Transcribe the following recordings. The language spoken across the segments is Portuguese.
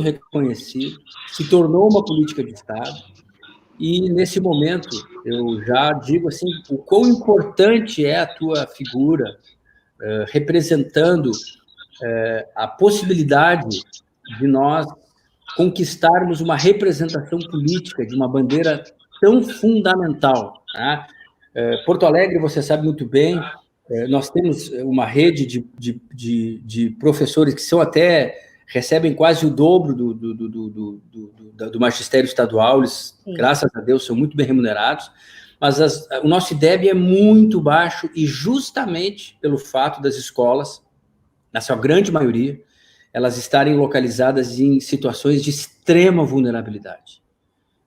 reconhecido, se tornou uma política de Estado, e nesse momento eu já digo assim, o quão importante é a tua figura representando a possibilidade de nós conquistarmos uma representação política de uma bandeira tão fundamental, né? Porto Alegre, você sabe muito bem, nós temos uma rede de professores que são até recebem quase o dobro do magistério estadual, eles, graças a Deus, são muito bem remunerados, mas o nosso IDEB é muito baixo, e justamente pelo fato das escolas, na sua grande maioria, elas estarem localizadas em situações de extrema vulnerabilidade.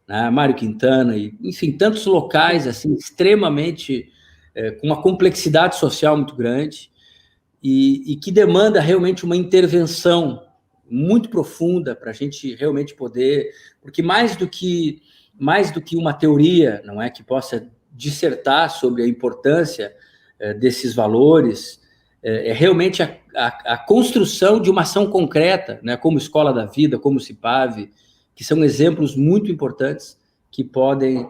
Né? Mário Quintana, e, enfim, tantos locais assim, extremamente com uma complexidade social muito grande, e que demanda realmente uma intervenção muito profunda para a gente realmente poder, porque mais do que uma teoria, não é, que possa dissertar sobre a importância desses valores, é realmente a construção de uma ação concreta, né, como Escola da Vida, como o CIPAV, que são exemplos muito importantes que podem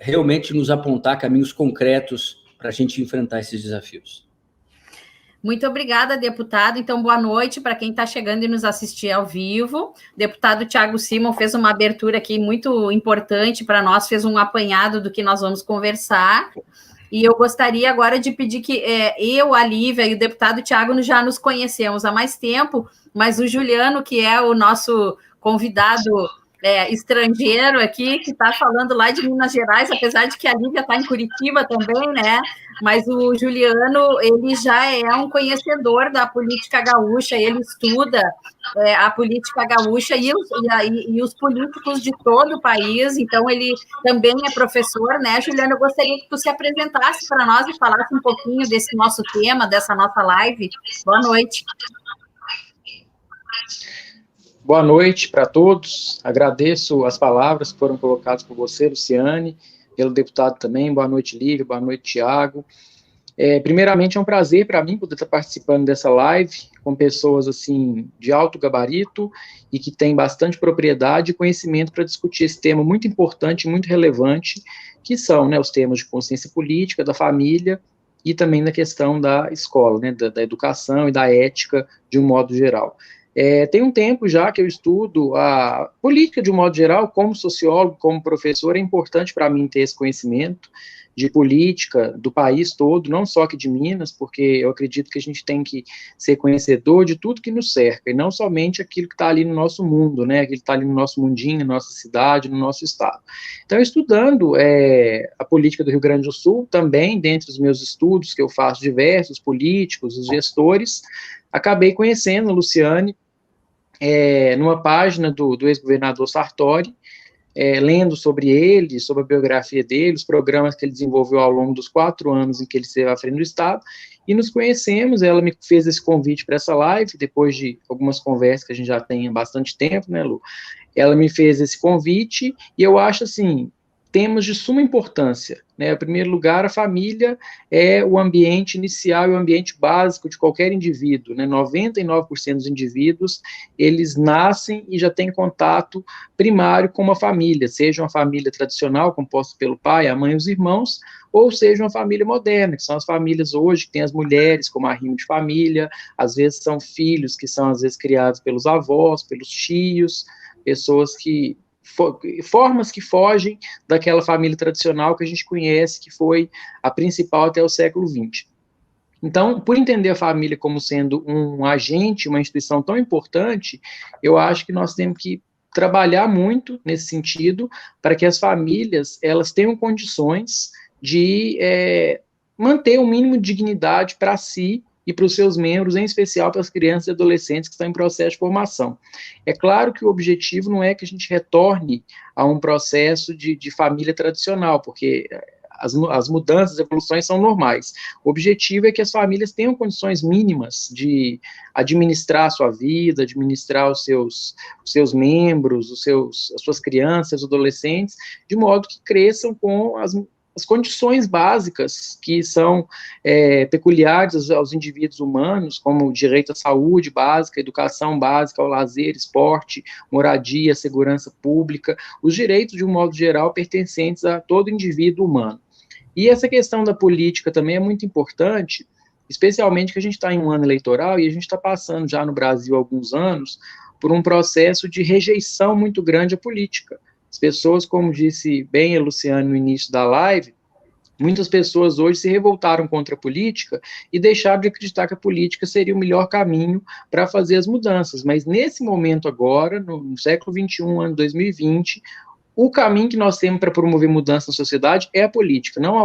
realmente nos apontar caminhos concretos para a gente enfrentar esses desafios. Muito obrigada, deputado. Então, boa noite para quem está chegando e nos assistir ao vivo. O deputado Thiago Simon fez uma abertura aqui muito importante para nós, fez um apanhado do que nós vamos conversar. E eu gostaria agora de pedir que eu, a Lívia e o deputado Thiago já nos conhecemos há mais tempo, mas o Juliano, que é o nosso convidado estrangeiro aqui, que está falando lá de Minas Gerais, apesar de que a Lívia está em Curitiba também, né? Mas o Juliano, ele já é um conhecedor da política gaúcha, ele estuda a política gaúcha e os políticos de todo o país, então ele também é professor, né, Juliano? Eu gostaria que tu se apresentasse para nós e falasse um pouquinho desse nosso tema, dessa nossa live. Boa noite. Boa noite para todos, agradeço as palavras que foram colocadas por você, Luciane, pelo deputado também. Boa noite, Lívia, boa noite, Thiago. Primeiramente, é um prazer para mim poder estar participando dessa live com pessoas assim de alto gabarito e que têm bastante propriedade e conhecimento para discutir esse tema muito importante, muito relevante, que são, né, os temas de consciência política, da família e também da questão da escola, né, da educação e da ética de um modo geral. Tem um tempo já que eu estudo a política de um modo geral, como sociólogo, como professor, é importante para mim ter esse conhecimento de política do país todo, não só aqui de Minas, porque eu acredito que a gente tem que ser conhecedor de tudo que nos cerca, e não somente aquilo que está ali no nosso mundo, né, aquilo que está ali no nosso mundinho, na nossa cidade, no nosso estado. Então, estudando a política do Rio Grande do Sul, também, dentre os meus estudos que eu faço, diversos políticos, os gestores, acabei conhecendo a Luciane, numa página do ex-governador Sartori, lendo sobre ele, sobre a biografia dele, os programas que ele desenvolveu ao longo dos 4 anos em que ele esteve à frente do Estado, e nos conhecemos. Ela me fez esse convite para essa live, depois de algumas conversas que a gente já tem há bastante tempo, né, Lu? Ela me fez esse convite, e eu acho, assim, temas de suma importância, né? Em primeiro lugar, a família é o ambiente inicial e o ambiente básico de qualquer indivíduo, né? 99% dos indivíduos, eles nascem e já têm contato primário com uma família, seja uma família tradicional, composta pelo pai, a mãe e os irmãos, ou seja uma família moderna, que são as famílias hoje, que tem as mulheres como arrimo de família, às vezes são filhos que são, às vezes, criados pelos avós, pelos tios, pessoas que formas que fogem daquela família tradicional que a gente conhece, que foi a principal até o século XX. Então, por entender a família como sendo um agente, uma instituição tão importante, eu acho que nós temos que trabalhar muito nesse sentido, para que as famílias, elas tenham condições de manter um mínimo de dignidade para si e para os seus membros, em especial para as crianças e adolescentes que estão em processo de formação. É claro que o objetivo não é que a gente retorne a um processo de família tradicional, porque as mudanças, as evoluções são normais. O objetivo é que as famílias tenham condições mínimas de administrar a sua vida, administrar os seus membros, as suas crianças, os adolescentes, de modo que cresçam com as condições básicas que são peculiares aos indivíduos humanos, como o direito à saúde básica, educação básica, ao lazer, esporte, moradia, segurança pública, os direitos, de um modo geral, pertencentes a todo indivíduo humano. E essa questão da política também é muito importante, especialmente que a gente está em um ano eleitoral e a gente está passando já no Brasil há alguns anos por um processo de rejeição muito grande à política. As pessoas, como disse bem a Luciane no início da live, muitas pessoas hoje se revoltaram contra a política e deixaram de acreditar que a política seria o melhor caminho para fazer as mudanças. Mas nesse momento agora, no século XXI, ano 2020, o caminho que nós temos para promover mudança na sociedade é a política, não há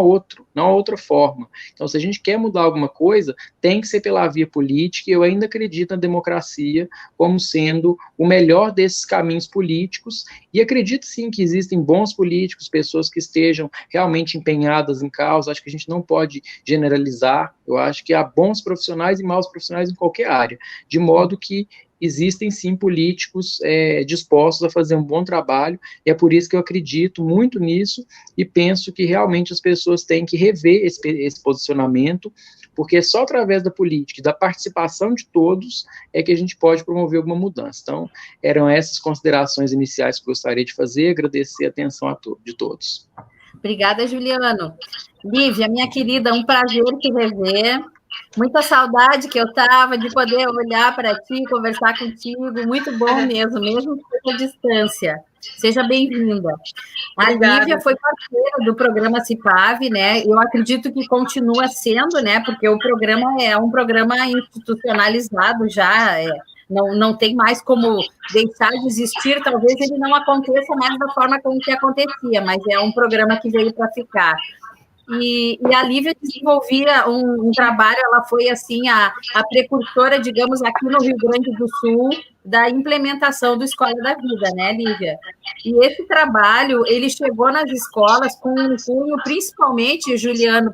outra forma. Então, se a gente quer mudar alguma coisa, tem que ser pela via política, e eu ainda acredito na democracia como sendo o melhor desses caminhos políticos, e acredito sim que existem bons políticos, pessoas que estejam realmente empenhadas em causa. Acho que a gente não pode generalizar, eu acho que há bons profissionais e maus profissionais em qualquer área, de modo que existem sim políticos dispostos a fazer um bom trabalho, e é por isso que eu acredito muito nisso, e penso que realmente as pessoas têm que rever esse posicionamento, porque é só através da política e da participação de todos é que a gente pode promover alguma mudança. Então, eram essas considerações iniciais que eu gostaria de fazer, agradecer a atenção de todos. Obrigada, Juliano. Lívia, minha querida, um prazer te rever. Muita saudade que eu estava de poder olhar para ti, conversar contigo, muito bom mesmo que à distância. Seja bem-vinda. A Lívia foi parceira do programa CIPAV, né? Eu acredito que continua sendo, né? Porque o programa é um programa institucionalizado já, não tem mais como deixar de existir, talvez ele não aconteça mais da forma como que acontecia, mas é um programa que veio para ficar. E a Lívia desenvolvia um trabalho, ela foi assim a precursora, digamos, aqui no Rio Grande do Sul, da implementação do Escola da Vida, né, Lívia? E esse trabalho, ele chegou nas escolas com um cunho, principalmente, Juliano,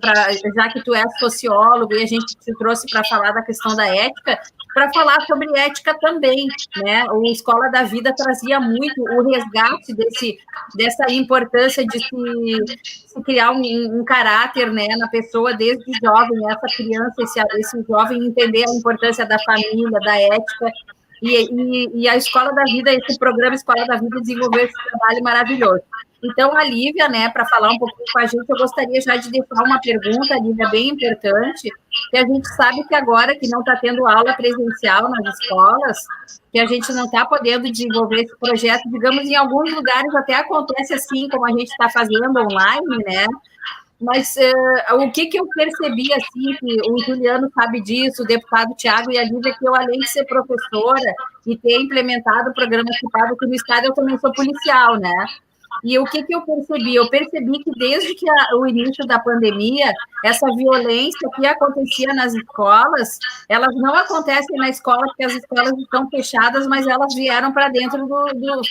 já que tu és sociólogo e a gente te trouxe para falar da questão da ética, para falar sobre ética também, né? O Escola da Vida trazia muito o resgate dessa importância de se criar um caráter, né, na pessoa desde jovem, essa criança, esse jovem entender a importância da família, da ética, e a Escola da Vida, esse programa Escola da Vida desenvolveu esse trabalho maravilhoso. Então, a Lívia, né, para falar um pouquinho com a gente, eu gostaria já de deixar uma pergunta, Lívia, bem importante, que a gente sabe que agora que não está tendo aula presencial nas escolas, que a gente não está podendo desenvolver esse projeto, digamos, em alguns lugares até acontece assim, como a gente está fazendo online, né? Mas o que eu percebi, assim, que o Juliano sabe disso, o deputado Tiago e a Lívia, que eu, além de ser professora e ter implementado o programa CIPAV aqui no estado, eu também sou policial, né? E o que eu percebi? Eu percebi que desde que o início da pandemia, essa violência que acontecia nas escolas, elas não acontecem na escola porque as escolas estão fechadas, mas elas vieram para dentro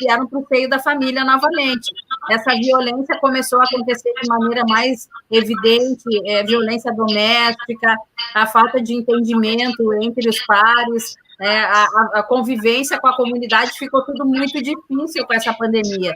vieram para o seio da família novamente. Essa violência começou a acontecer de maneira mais evidente, violência doméstica, a falta de entendimento entre os pares, a convivência com a comunidade ficou tudo muito difícil com essa pandemia.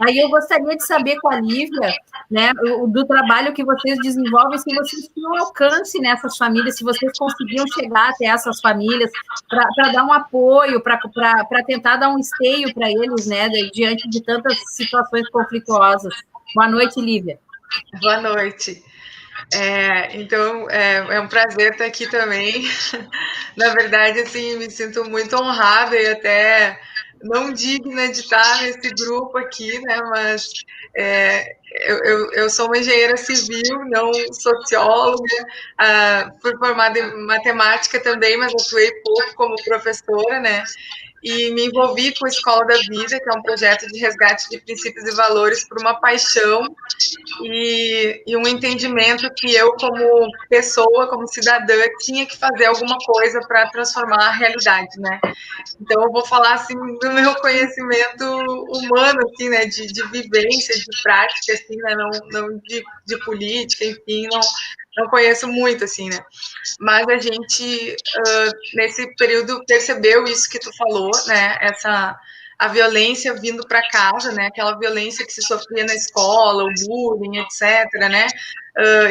Aí eu gostaria de saber com a Lívia, né, do trabalho que vocês desenvolvem, se vocês tinham alcance nessas famílias, se vocês conseguiam chegar até essas famílias para dar um apoio, para tentar dar um esteio para eles, né, diante de tantas situações conflituosas. Boa noite, Lívia. Boa noite. Então, é um prazer estar aqui também. Na verdade, assim, me sinto muito honrada e até não digna de estar nesse grupo aqui, né? Mas eu sou uma engenheira civil, não socióloga, fui formada em matemática também, mas atuei pouco como professora, né? E me envolvi com a Escola da Vida, que é um projeto de resgate de princípios e valores por uma paixão e um entendimento que eu, como pessoa, como cidadã, tinha que fazer alguma coisa para transformar a realidade, né? Então, eu vou falar, assim, do meu conhecimento humano, assim, né, de vivência, de prática, assim, né, não de política, enfim, não conheço muito, assim, né? Mas a gente, nesse período, percebeu isso que tu falou, né? a violência vindo para casa, né? Aquela violência que se sofria na escola, o bullying, etc., né?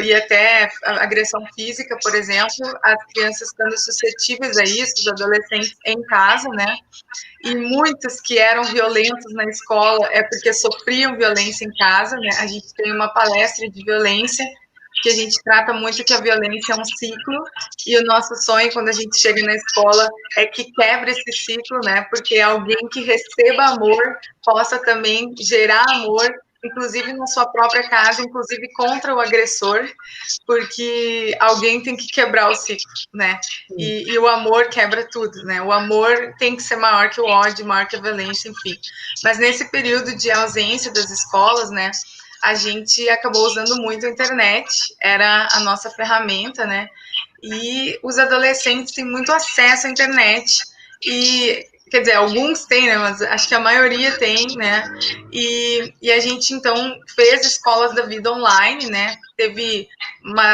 E até a agressão física, por exemplo, as crianças estando suscetíveis a isso, os adolescentes em casa, né? E muitos que eram violentos na escola é porque sofriam violência em casa, né? A gente tem uma palestra de violência que a gente trata muito que a violência é um ciclo, e o nosso sonho quando a gente chega na escola é que quebre esse ciclo, né? Porque alguém que receba amor possa também gerar amor, inclusive na sua própria casa, inclusive contra o agressor, porque alguém tem que quebrar o ciclo, né? E o amor quebra tudo, né? O amor tem que ser maior que o ódio, maior que a violência, enfim. Mas nesse período de ausência das escolas, né? A gente acabou usando muito a internet, era a nossa ferramenta, né? E os adolescentes têm muito acesso à internet. E, quer dizer, alguns têm, né? Mas acho que a maioria tem, né? E a gente, então, fez escolas da vida online, né? Teve,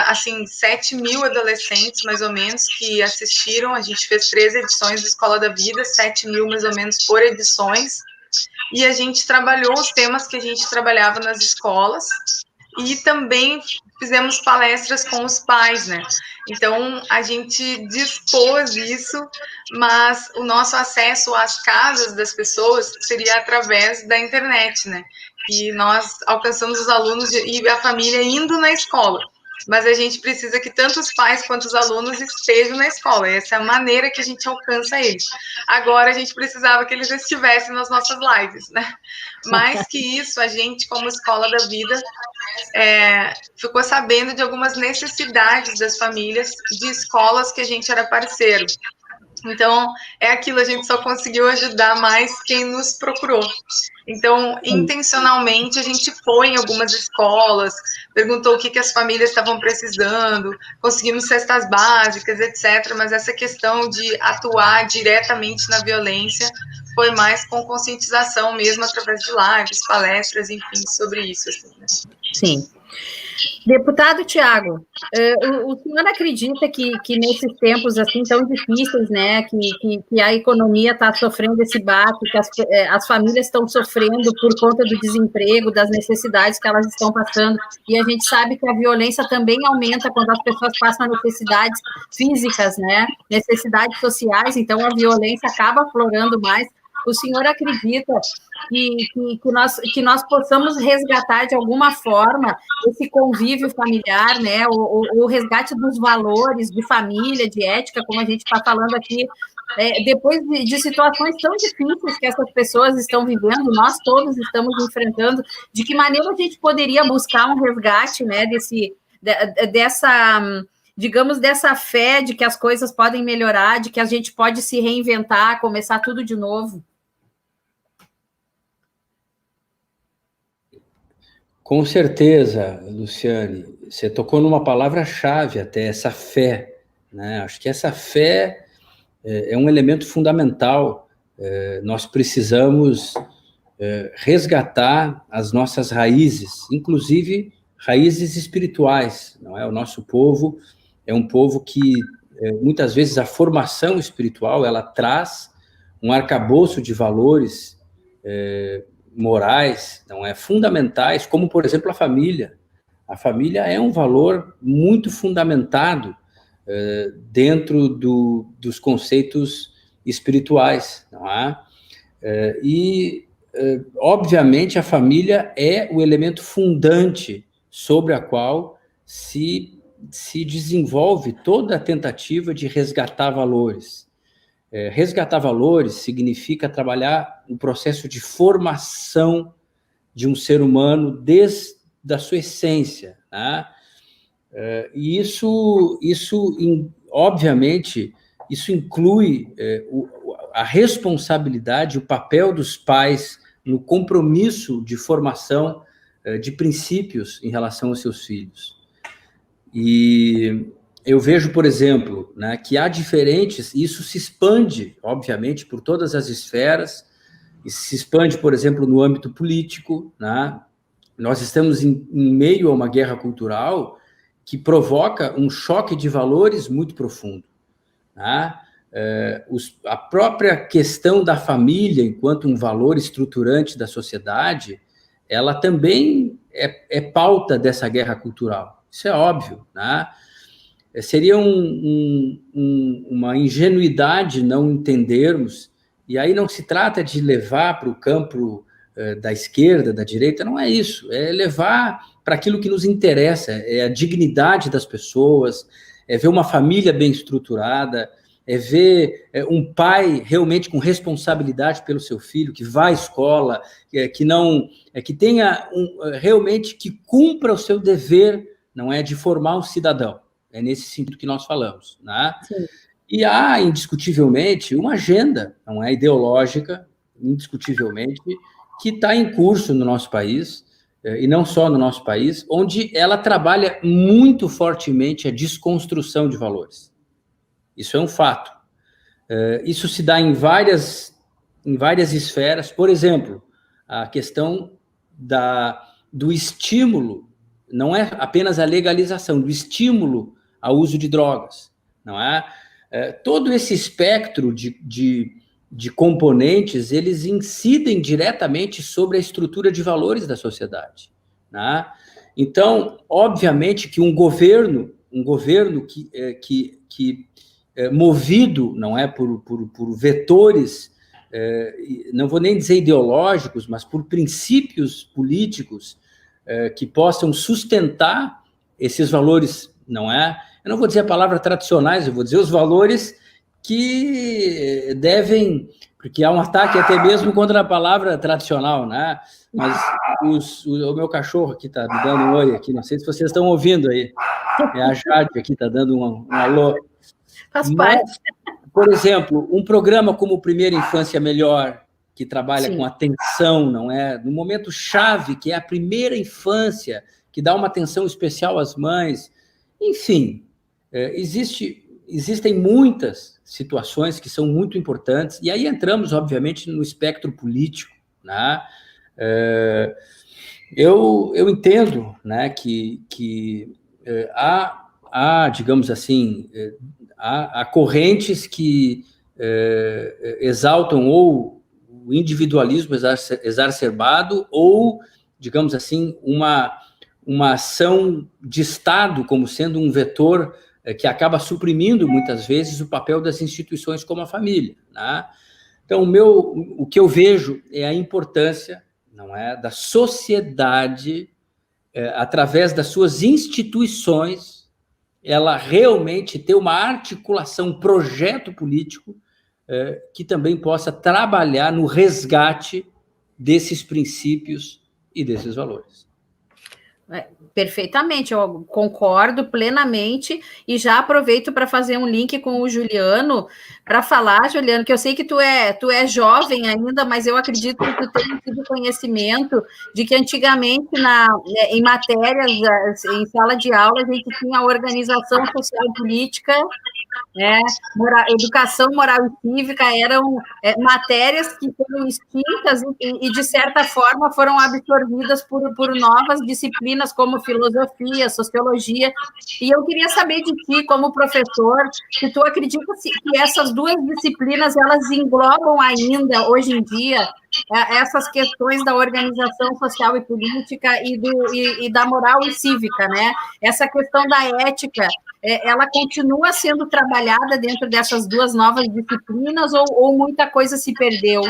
assim, 7 mil adolescentes, mais ou menos, que assistiram. A gente fez 3 edições da Escola da Vida, 7 mil, mais ou menos, por edições. E a gente trabalhou os temas que a gente trabalhava nas escolas e também fizemos palestras com os pais, né? Então, a gente dispôs isso, mas o nosso acesso às casas das pessoas seria através da internet, né? E nós alcançamos os alunos e a família indo na escola. Mas a gente precisa que tanto os pais quanto os alunos estejam na escola. Essa é a maneira que a gente alcança eles. Agora, a gente precisava que eles estivessem nas nossas lives, né? Mais que isso, a gente, como Escola da Vida, ficou sabendo de algumas necessidades das famílias de escolas que a gente era parceiro. Então, é aquilo, a gente só conseguiu ajudar mais quem nos procurou. Então, intencionalmente, a gente foi em algumas escolas, perguntou o que as famílias estavam precisando, conseguimos cestas básicas, etc. Mas essa questão de atuar diretamente na violência foi mais com conscientização mesmo, através de lives, palestras, enfim, sobre isso. Assim, né? Sim. Deputado Tiago, o senhor acredita que nesses tempos assim tão difíceis, né, que a economia está sofrendo esse baque, que as famílias estão sofrendo por conta do desemprego, das necessidades que elas estão passando, e a gente sabe que a violência também aumenta quando as pessoas passam necessidades físicas, né, necessidades sociais, então a violência acaba aflorando mais. O senhor acredita que nós possamos resgatar de alguma forma esse convívio familiar, né? O resgate dos valores de família, de ética, como a gente está falando aqui, depois de situações tão difíceis que essas pessoas estão vivendo, nós todos estamos enfrentando, de que maneira a gente poderia buscar um resgate, né? Digamos, dessa fé de que as coisas podem melhorar, de que a gente pode se reinventar, começar tudo de novo? Com certeza, Luciane, você tocou numa palavra-chave até, essa fé, né? Acho que essa fé é um elemento fundamental. Nós precisamos resgatar as nossas raízes, inclusive raízes espirituais, não é? O nosso povo é um povo que, muitas vezes, a formação espiritual, ela traz um arcabouço de valores morais, não é, fundamentais, como, por exemplo, a família. A família é um valor muito fundamentado dentro dos conceitos espirituais, não é? Obviamente, a família é o elemento fundante sobre a qual se desenvolve toda a tentativa de resgatar valores. Resgatar valores significa trabalhar um processo de formação de um ser humano desde a sua essência, né? E isso obviamente, isso inclui a responsabilidade, o papel dos pais no compromisso de formação de princípios em relação aos seus filhos. E eu vejo, por exemplo, né, que há diferentes, e isso se expande, obviamente, por todas as esferas, e se expande, por exemplo, no âmbito político, né? Nós estamos em meio a uma guerra cultural que provoca um choque de valores muito profundo, né? a própria questão da família, enquanto um valor estruturante da sociedade, ela também é pauta dessa guerra cultural. Isso é óbvio, né? Seria uma ingenuidade não entendermos, e aí não se trata de levar para o campo da esquerda, da direita, não é isso, é levar para aquilo que nos interessa, é a dignidade das pessoas, é ver uma família bem estruturada, é ver um pai realmente com responsabilidade pelo seu filho, que vá à escola, que tenha realmente que cumpra o seu dever, não é, de formar um cidadão. É nesse sentido que nós falamos, né? Sim. E há, indiscutivelmente, uma agenda, não é, ideológica, indiscutivelmente, que está em curso no nosso país, e não só no nosso país, onde ela trabalha muito fortemente a desconstrução de valores. Isso é um fato. Isso se dá em várias esferas. Por exemplo, a questão do estímulo, não é apenas a legalização, do estímulo ao uso de drogas, não é? Todo esse espectro de componentes, eles incidem diretamente sobre a estrutura de valores da sociedade, né? Então, obviamente que um governo que movido, não é, por vetores, não vou nem dizer ideológicos, mas por princípios políticos que possam sustentar esses valores, não é? Eu não vou dizer a palavra tradicionais, eu vou dizer os valores que devem, porque há um ataque até mesmo contra a palavra tradicional, né? Mas o meu cachorro aqui está me dando um oi aqui, não sei se vocês estão ouvindo aí. É a Jade aqui, está dando um alô. Faz parte. Mas, por exemplo, um programa como Primeira Infância Melhor, que trabalha com atenção, não é? No momento chave, que é a primeira infância, que dá uma atenção especial às mães. Enfim, existem muitas situações que são muito importantes, e aí entramos, obviamente, no espectro político, né? Eu entendo, né, que há, digamos assim, há correntes que exaltam ou o individualismo exacerbado ou, digamos assim, uma ação de Estado como sendo um vetor que acaba suprimindo, muitas vezes, o papel das instituições como a família, né? Então, o que eu vejo é a importância, não é, da sociedade, através das suas instituições, ela realmente ter uma articulação, um projeto político que também possa trabalhar no resgate desses princípios e desses valores. Perfeitamente, eu concordo plenamente e já aproveito para fazer um link com o Juliano, para falar, Juliano, que eu sei que tu é jovem ainda, mas eu acredito que tu tem tido conhecimento de que antigamente em matérias, em sala de aula, a gente tinha a organização social e política, né, educação moral e cívica, eram matérias que foram extintas e, de certa forma, foram absorvidas por novas disciplinas como filosofia, sociologia, e eu queria saber de ti, como professor, se tu acredita que essas duas disciplinas, elas englobam ainda, hoje em dia, essas questões da organização social e política e da moral e cívica, né? Essa questão da ética, ela continua sendo trabalhada dentro dessas duas novas disciplinas ou muita coisa se perdeu?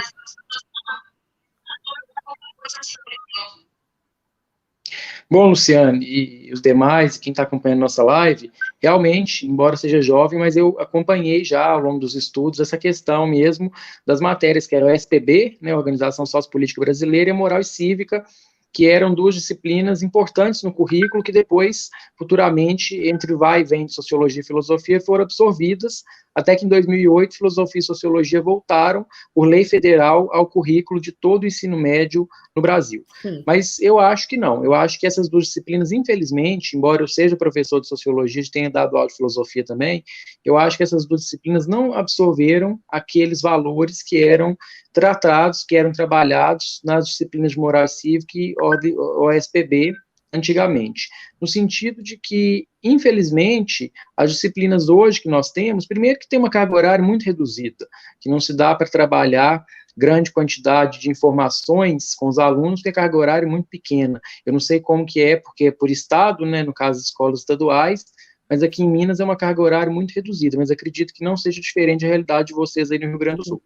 Bom, Luciane, e os demais, quem está acompanhando nossa live, realmente, embora seja jovem, mas eu acompanhei já ao longo dos estudos essa questão mesmo das matérias que eram a SPB, né, Organização Sociopolítica Brasileira, e a Moral e Cívica, que eram duas disciplinas importantes no currículo, que depois, futuramente, entre vai e vem de Sociologia e Filosofia, foram absorvidas, até que em 2008, Filosofia e Sociologia voltaram, por lei federal, ao currículo de todo o ensino médio no Brasil. Mas eu acho que não, eu acho que essas duas disciplinas, infelizmente, embora eu seja professor de Sociologia e tenha dado aula de Filosofia também, eu acho que essas duas disciplinas não absorveram aqueles valores que eram tratados, que eram trabalhados nas disciplinas de Moral e Cívica e OSPB, antigamente, no sentido de que, infelizmente, as disciplinas hoje que nós temos, primeiro que tem uma carga horária muito reduzida, que não se dá para trabalhar grande quantidade de informações com os alunos, porque a carga horária é muito pequena. Eu não sei como que é, porque é por estado, né, no caso das escolas estaduais, mas aqui em Minas é uma carga horária muito reduzida, mas acredito que não seja diferente da realidade de vocês aí no Rio Grande do Sul.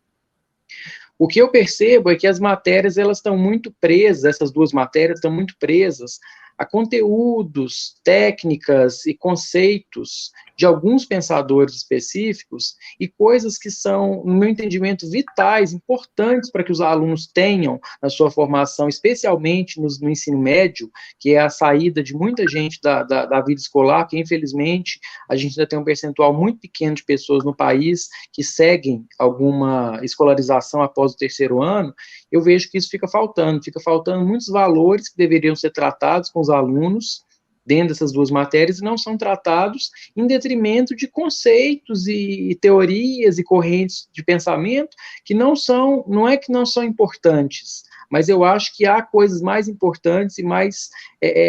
O que eu percebo é que as matérias, elas estão muito presas, essas duas matérias estão muito presas a conteúdos, técnicas e conceitos de alguns pensadores específicos e coisas que são, no meu entendimento, vitais, importantes para que os alunos tenham na sua formação, especialmente no ensino médio, que é a saída de muita gente da vida escolar, que infelizmente a gente ainda tem um percentual muito pequeno de pessoas no país que seguem alguma escolarização após o terceiro ano. Eu vejo que isso fica faltando muitos valores que deveriam ser tratados com os alunos dentro dessas duas matérias e não são tratados em detrimento de conceitos e teorias e correntes de pensamento que não é que não são importantes, mas eu acho que há coisas mais importantes e mais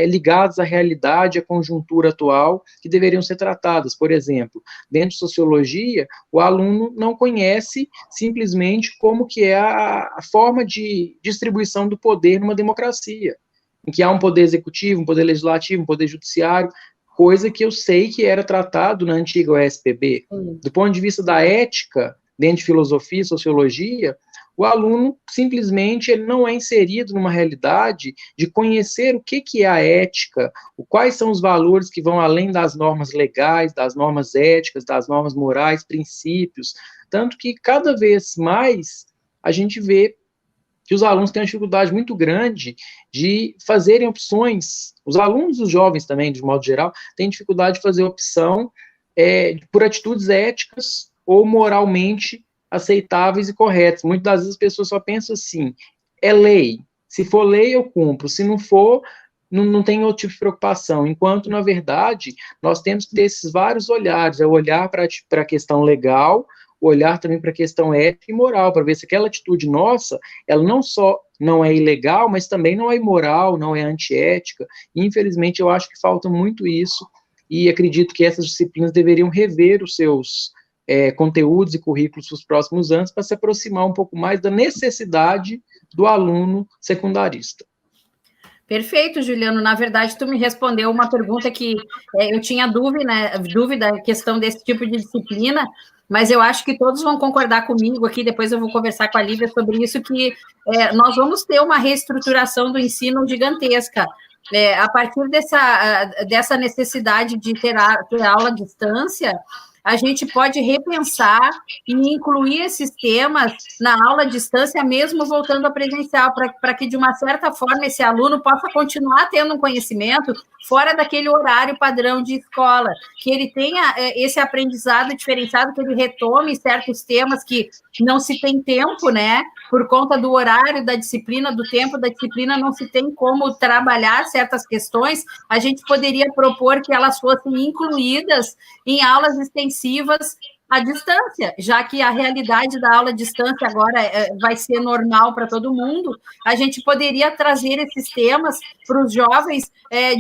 ligadas à realidade, à conjuntura atual, que deveriam ser tratadas. Por exemplo, dentro de sociologia, o aluno não conhece simplesmente como que é a forma de distribuição do poder numa democracia, em que há um poder executivo, um poder legislativo, um poder judiciário, coisa que eu sei que era tratado na antiga OSPB. Do ponto de vista da ética, dentro de filosofia e sociologia, o aluno simplesmente ele não é inserido numa realidade de conhecer o que é a ética, quais são os valores que vão além das normas legais, das normas éticas, das normas morais, princípios, tanto que cada vez mais a gente vê que os alunos têm uma dificuldade muito grande de fazerem opções. Os alunos, os jovens também, de modo geral, têm dificuldade de fazer opção por atitudes éticas ou moralmente aceitáveis e corretas. Muitas das vezes as pessoas só pensam assim, é lei, se for lei eu cumpro, se não for, não tem outro tipo de preocupação, enquanto, na verdade, nós temos que ter esses vários olhares, o olhar para a questão legal, olhar também para a questão ética e moral, para ver se aquela atitude nossa, ela não só não é ilegal, mas também não é imoral, não é antiética. Infelizmente, eu acho que falta muito isso, e acredito que essas disciplinas deveriam rever os seus conteúdos e currículos para os próximos anos, para se aproximar um pouco mais da necessidade do aluno secundarista. Perfeito, Juliano. Na verdade, tu me respondeu uma pergunta que eu tinha dúvida a questão desse tipo de disciplina, mas eu acho que todos vão concordar comigo aqui, depois eu vou conversar com a Lívia sobre isso, que nós vamos ter uma reestruturação do ensino gigantesca. A partir dessa necessidade de ter aula à distância, a gente pode repensar e incluir esses temas na aula à distância, mesmo voltando a presencial, para que, de uma certa forma, esse aluno possa continuar tendo um conhecimento fora daquele horário padrão de escola, que ele tenha esse aprendizado diferenciado, que ele retome certos temas que não se tem tempo, né? Por conta do horário da disciplina, do tempo da disciplina, não se tem como trabalhar certas questões. A gente poderia propor que elas fossem incluídas em aulas extensivas à distância, já que a realidade da aula à distância agora vai ser normal para todo mundo. A gente poderia trazer esses temas para os jovens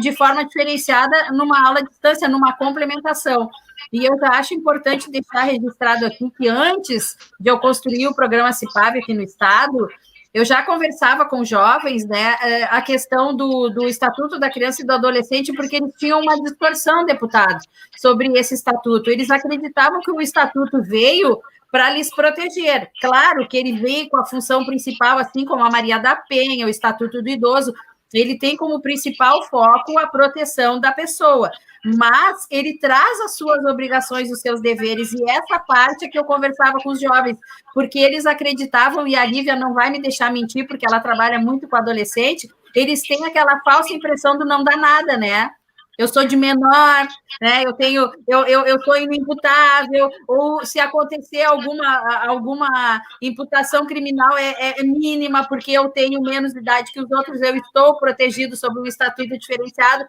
de forma diferenciada numa aula à distância, numa complementação. E eu já acho importante deixar registrado aqui que antes de eu construir o programa CIPAV aqui no estado, eu já conversava com jovens, né, a questão do Estatuto da Criança e do Adolescente, porque eles tinham uma distorção, deputado, sobre esse estatuto. Eles acreditavam que o estatuto veio para lhes proteger. Claro que ele veio com a função principal, assim como a Maria da Penha, o Estatuto do Idoso, ele tem como principal foco a proteção da pessoa, mas ele traz as suas obrigações, os seus deveres, e essa parte é que eu conversava com os jovens, porque eles acreditavam, e a Lívia não vai me deixar mentir, porque ela trabalha muito com adolescente, eles têm aquela falsa impressão do não dá nada, né? Eu sou de menor, né? Eu sou inimputável, ou se acontecer alguma imputação criminal é mínima, porque eu tenho menos idade que os outros, eu estou protegido sob um estatuto diferenciado.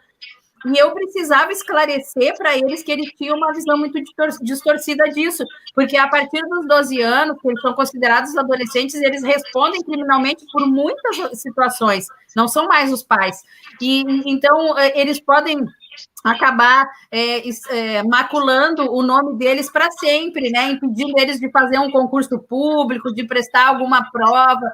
E eu precisava esclarecer para eles que eles tinham uma visão muito distorcida disso, porque a partir dos 12 anos, que eles são considerados adolescentes, eles respondem criminalmente por muitas situações, não são mais os pais. E então eles podem acabar maculando o nome deles para sempre, né? Impedindo eles de fazer um concurso público, de prestar alguma prova,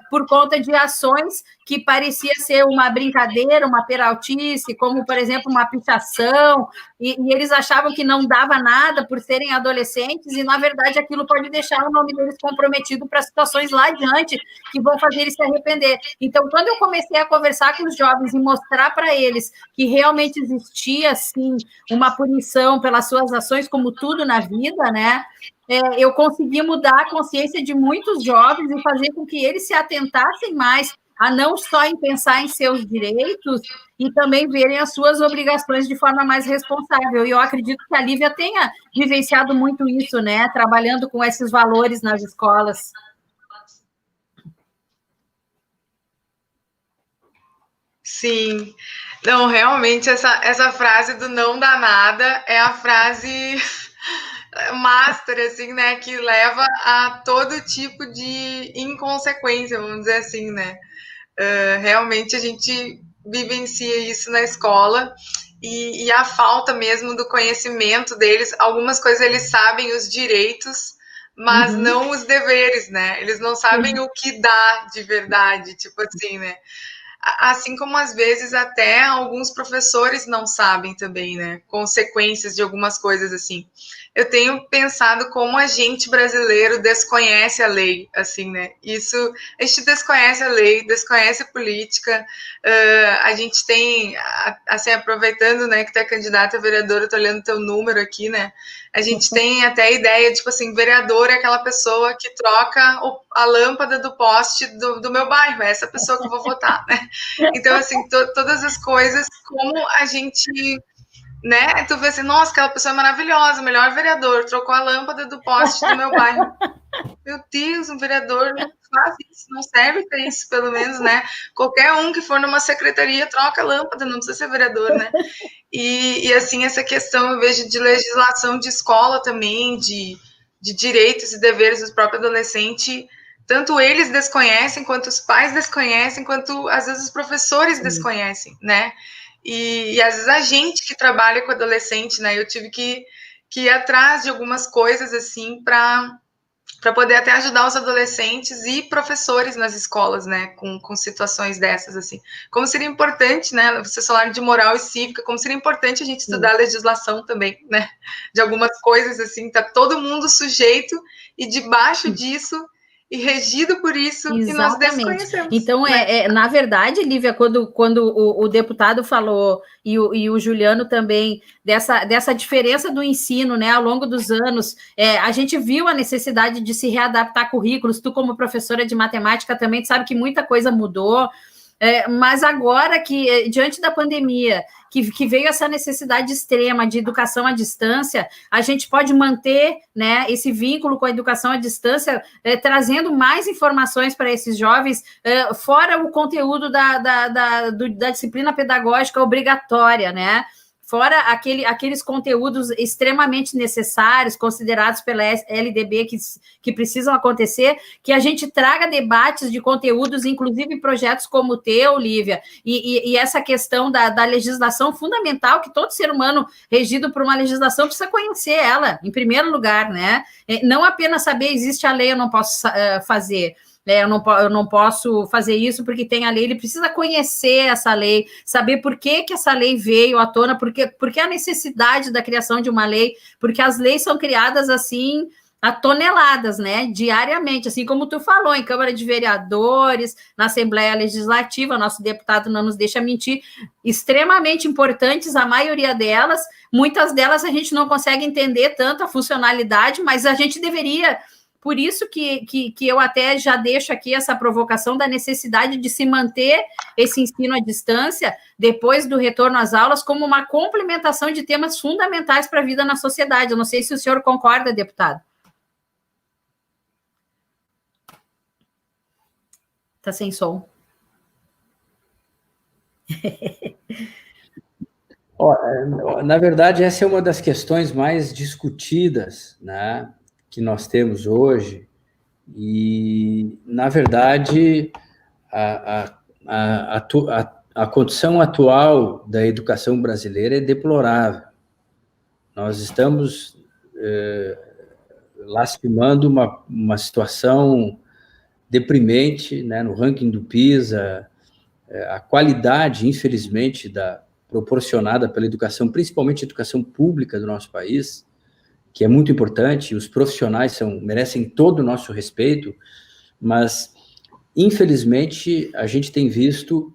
por conta de ações que parecia ser uma brincadeira, uma peraltice, como, por exemplo, uma pichação, e eles achavam que não dava nada por serem adolescentes, e, na verdade, aquilo pode deixar o nome deles comprometido para situações lá adiante, que vão fazer eles se arrepender. Então, quando eu comecei a conversar com os jovens e mostrar para eles que realmente existia, sim, uma punição pelas suas ações, como tudo na vida, né? Eu consegui mudar a consciência de muitos jovens e fazer com que eles se atentassem mais a não só em pensar em seus direitos e também verem as suas obrigações de forma mais responsável. E eu acredito que a Lívia tenha vivenciado muito isso, né? Trabalhando com esses valores nas escolas. Sim. Não, realmente, essa frase do não dá nada é a frase master, assim, né? Que leva a todo tipo de inconsequência, vamos dizer assim, né? Realmente a gente vivencia isso na escola e a falta mesmo do conhecimento deles. Algumas coisas eles sabem os direitos, mas não os deveres, né? Eles não sabem o que dá de verdade, tipo assim, né? Assim como às vezes até alguns professores não sabem também, né? Consequências de algumas coisas assim. Eu tenho pensado como a gente brasileiro desconhece a lei, assim, né? A gente desconhece a lei, desconhece a política. A gente tem, assim, aproveitando, né, que tu é candidata a vereadora, eu tô olhando teu número aqui, né? A gente tem até a ideia, tipo assim, vereador é aquela pessoa que troca a lâmpada do poste do meu bairro, é essa pessoa que eu vou votar, né? Então, assim, todas as coisas, como a gente, né? Tu vê assim, nossa, aquela pessoa é maravilhosa, melhor vereador, trocou a lâmpada do poste do meu bairro. Meu Deus, um vereador não faz isso, não serve para isso, pelo menos, né? Qualquer um que for numa secretaria troca a lâmpada, não precisa ser vereador, né? E assim, essa questão, eu vejo, de legislação de escola também, de direitos e deveres do próprio adolescente, tanto eles desconhecem, quanto os pais desconhecem, quanto às vezes os professores desconhecem, né? E às vezes a gente que trabalha com adolescente, né? Eu tive que ir atrás de algumas coisas, assim, para poder até ajudar os adolescentes e professores nas escolas, né, com situações dessas, assim. Como seria importante, né, vocês falaram de moral e cívica, como seria importante a gente estudar a legislação também, né, de algumas coisas, assim, tá todo mundo sujeito e debaixo disso e regido por isso, exatamente. E nós desconhecemos. Então, né? Na verdade, Lívia, quando o deputado falou, e o Juliano também, dessa diferença do ensino, né, ao longo dos anos, a gente viu a necessidade de se readaptar currículos. Tu, como professora de matemática, também sabe que muita coisa mudou. Mas agora que, diante da pandemia, que veio essa necessidade extrema de educação à distância, a gente pode manter, né, esse vínculo com a educação à distância, trazendo mais informações para esses jovens, fora o conteúdo da disciplina pedagógica obrigatória, né? Fora aqueles conteúdos extremamente necessários, considerados pela LDB, que precisam acontecer, que a gente traga debates de conteúdos, inclusive projetos como o teu, Lívia, e essa questão da legislação fundamental, que todo ser humano regido por uma legislação precisa conhecer ela, em primeiro lugar, né? Não apenas saber, existe a lei, eu não posso fazer. Eu não posso fazer isso porque tem a lei. Ele precisa conhecer essa lei, saber por que essa lei veio à tona, por que a necessidade da criação de uma lei, porque as leis são criadas assim a toneladas, né, diariamente, assim como tu falou, em Câmara de Vereadores, na Assembleia Legislativa, nosso deputado não nos deixa mentir, extremamente importantes, a maioria delas, muitas delas a gente não consegue entender tanto a funcionalidade, mas a gente deveria. Por isso que eu até já deixo aqui essa provocação da necessidade de se manter esse ensino à distância, depois do retorno às aulas, como uma complementação de temas fundamentais para a vida na sociedade. Eu não sei se o senhor concorda, deputado. Está sem som. Na verdade, essa é uma das questões mais discutidas, né, que nós temos hoje, e, na verdade, a condição atual da educação brasileira é deplorável. Nós estamos lastimando uma situação deprimente, né, no ranking do PISA, a qualidade, infelizmente, proporcionada pela educação, principalmente a educação pública do nosso país, que é muito importante, os profissionais merecem todo o nosso respeito, mas, infelizmente, a gente tem visto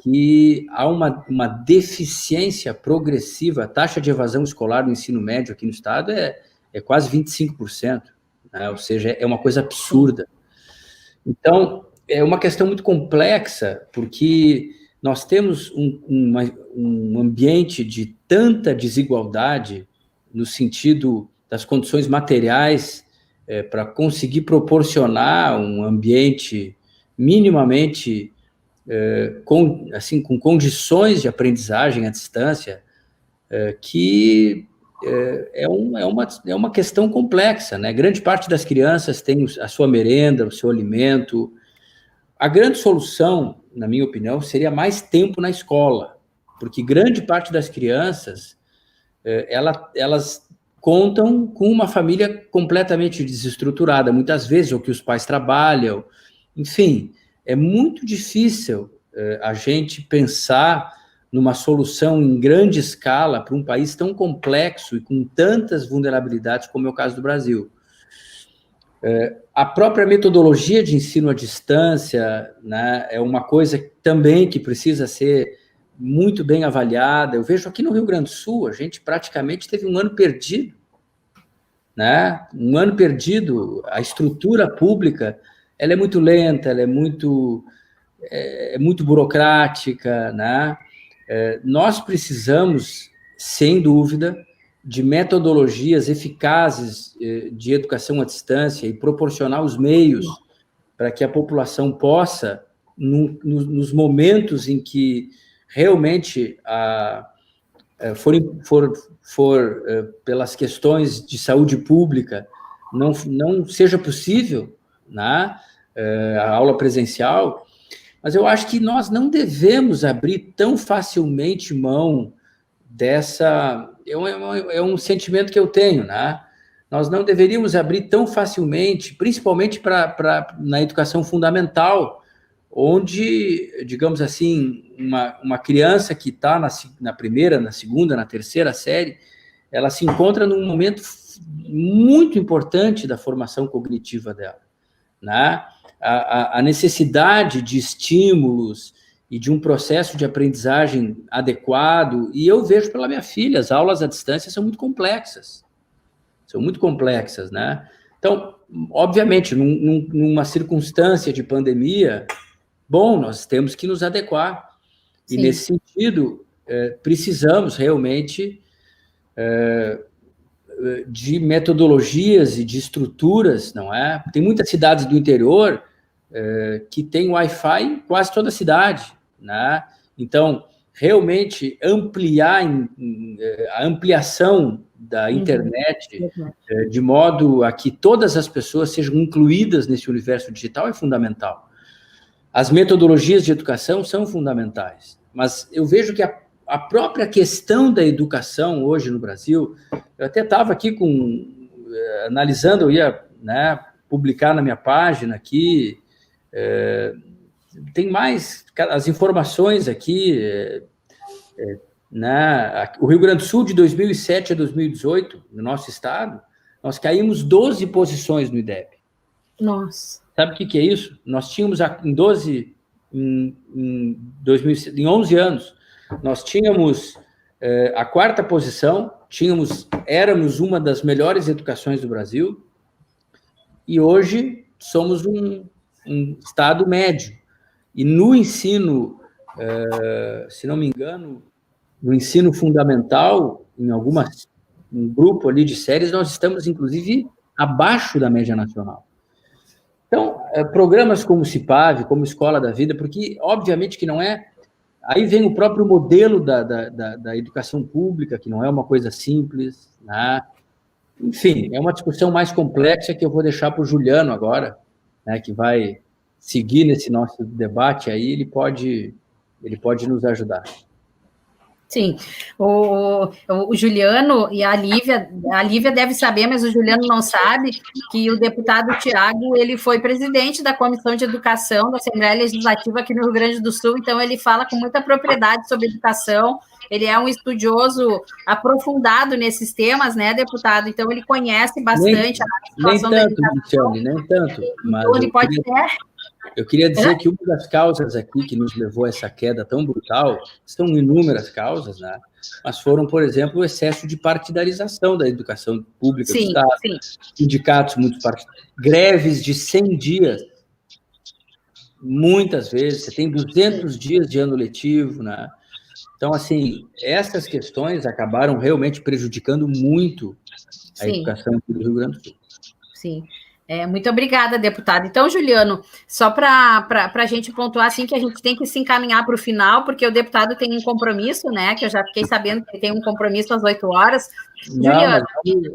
que há uma deficiência progressiva. A taxa de evasão escolar no ensino médio aqui no estado é quase 25%, né? Ou seja, é uma coisa absurda. Então, é uma questão muito complexa, porque nós temos um ambiente de tanta desigualdade no sentido das condições materiais para conseguir proporcionar um ambiente minimamente com condições de aprendizagem à distância, que é uma questão complexa, né? Grande parte das crianças tem a sua merenda, o seu alimento. A grande solução, na minha opinião, seria mais tempo na escola, porque grande parte das crianças, elas contam com uma família completamente desestruturada, muitas vezes, ou que os pais trabalham, enfim, é muito difícil a gente pensar numa solução em grande escala para um país tão complexo e com tantas vulnerabilidades como é o caso do Brasil. A própria metodologia de ensino à distância, né, é uma coisa também que precisa ser muito bem avaliada. Eu vejo aqui no Rio Grande do Sul, a gente praticamente teve um ano perdido, né? Um ano perdido. A estrutura pública, ela é muito lenta, ela é muito burocrática, né? Nós precisamos, sem dúvida, de metodologias eficazes de educação à distância e proporcionar os meios para que a população possa, nos momentos em que realmente for pelas questões de saúde pública, não seja possível, né, a aula presencial, mas eu acho que nós não devemos abrir tão facilmente mão dessa... É um sentimento que eu tenho, né? Nós não deveríamos abrir tão facilmente, principalmente na educação fundamental, onde, digamos assim, uma criança que está na primeira, na segunda, na terceira série, ela se encontra num momento muito importante da formação cognitiva dela, né? A necessidade de estímulos e de um processo de aprendizagem adequado, e eu vejo pela minha filha, as aulas à distância são muito complexas, né? Então, obviamente, numa circunstância de pandemia, bom, nós temos que nos adequar, Sim. E nesse sentido, precisamos realmente de metodologias e de estruturas, não é? Tem muitas cidades do interior que tem Wi-Fi em quase toda a cidade, né? Então, realmente a ampliação da internet de modo a que todas as pessoas sejam incluídas nesse universo digital é fundamental. As metodologias de educação são fundamentais, mas eu vejo que a própria questão da educação hoje no Brasil, eu até estava aqui analisando, eu ia, né, publicar na minha página aqui, tem mais as informações aqui, né? O Rio Grande do Sul, de 2007 a 2018, no nosso estado, nós caímos 12 posições no IDEB. Nossa. Sabe o que é isso? Nós tínhamos em 11 anos, nós tínhamos a quarta posição, éramos uma das melhores educações do Brasil, e hoje somos um estado médio. E no ensino, se não me engano, no ensino fundamental, um grupo ali de séries, nós estamos, inclusive, abaixo da média nacional. Então, programas como o CIPAV, como Escola da Vida, porque, obviamente, que não é Aí vem o próprio modelo da educação pública, que não é uma coisa simples, né? Enfim, é uma discussão mais complexa que eu vou deixar para o Juliano agora, né, que vai seguir nesse nosso debate aí, ele pode nos ajudar. Sim, o Juliano e a Lívia deve saber, mas o Juliano não sabe, que o deputado Tiago, ele foi presidente da Comissão de Educação da Assembleia Legislativa aqui no Rio Grande do Sul, então ele fala com muita propriedade sobre educação, ele é um estudioso aprofundado nesses temas, né, deputado? Então ele conhece bastante a situação da educação. Luciane, nem tanto, mas então, ele pode ter... Eu queria dizer que uma das causas aqui que nos levou a essa queda tão brutal, são inúmeras causas, né? Mas foram, por exemplo, o excesso de partidarização da educação pública do Estado, sindicatos muito partidários, greves de 100 dias, muitas vezes, você tem 200 dias de ano letivo, né? Então, assim, essas questões acabaram realmente prejudicando muito a educação do Rio Grande do Sul. Sim. Muito obrigada, deputado. Então, Juliano, só para a gente pontuar assim que a gente tem que se encaminhar para o final, porque o deputado tem um compromisso, né? Que eu já fiquei sabendo que ele tem um compromisso às 8 horas. Juliano.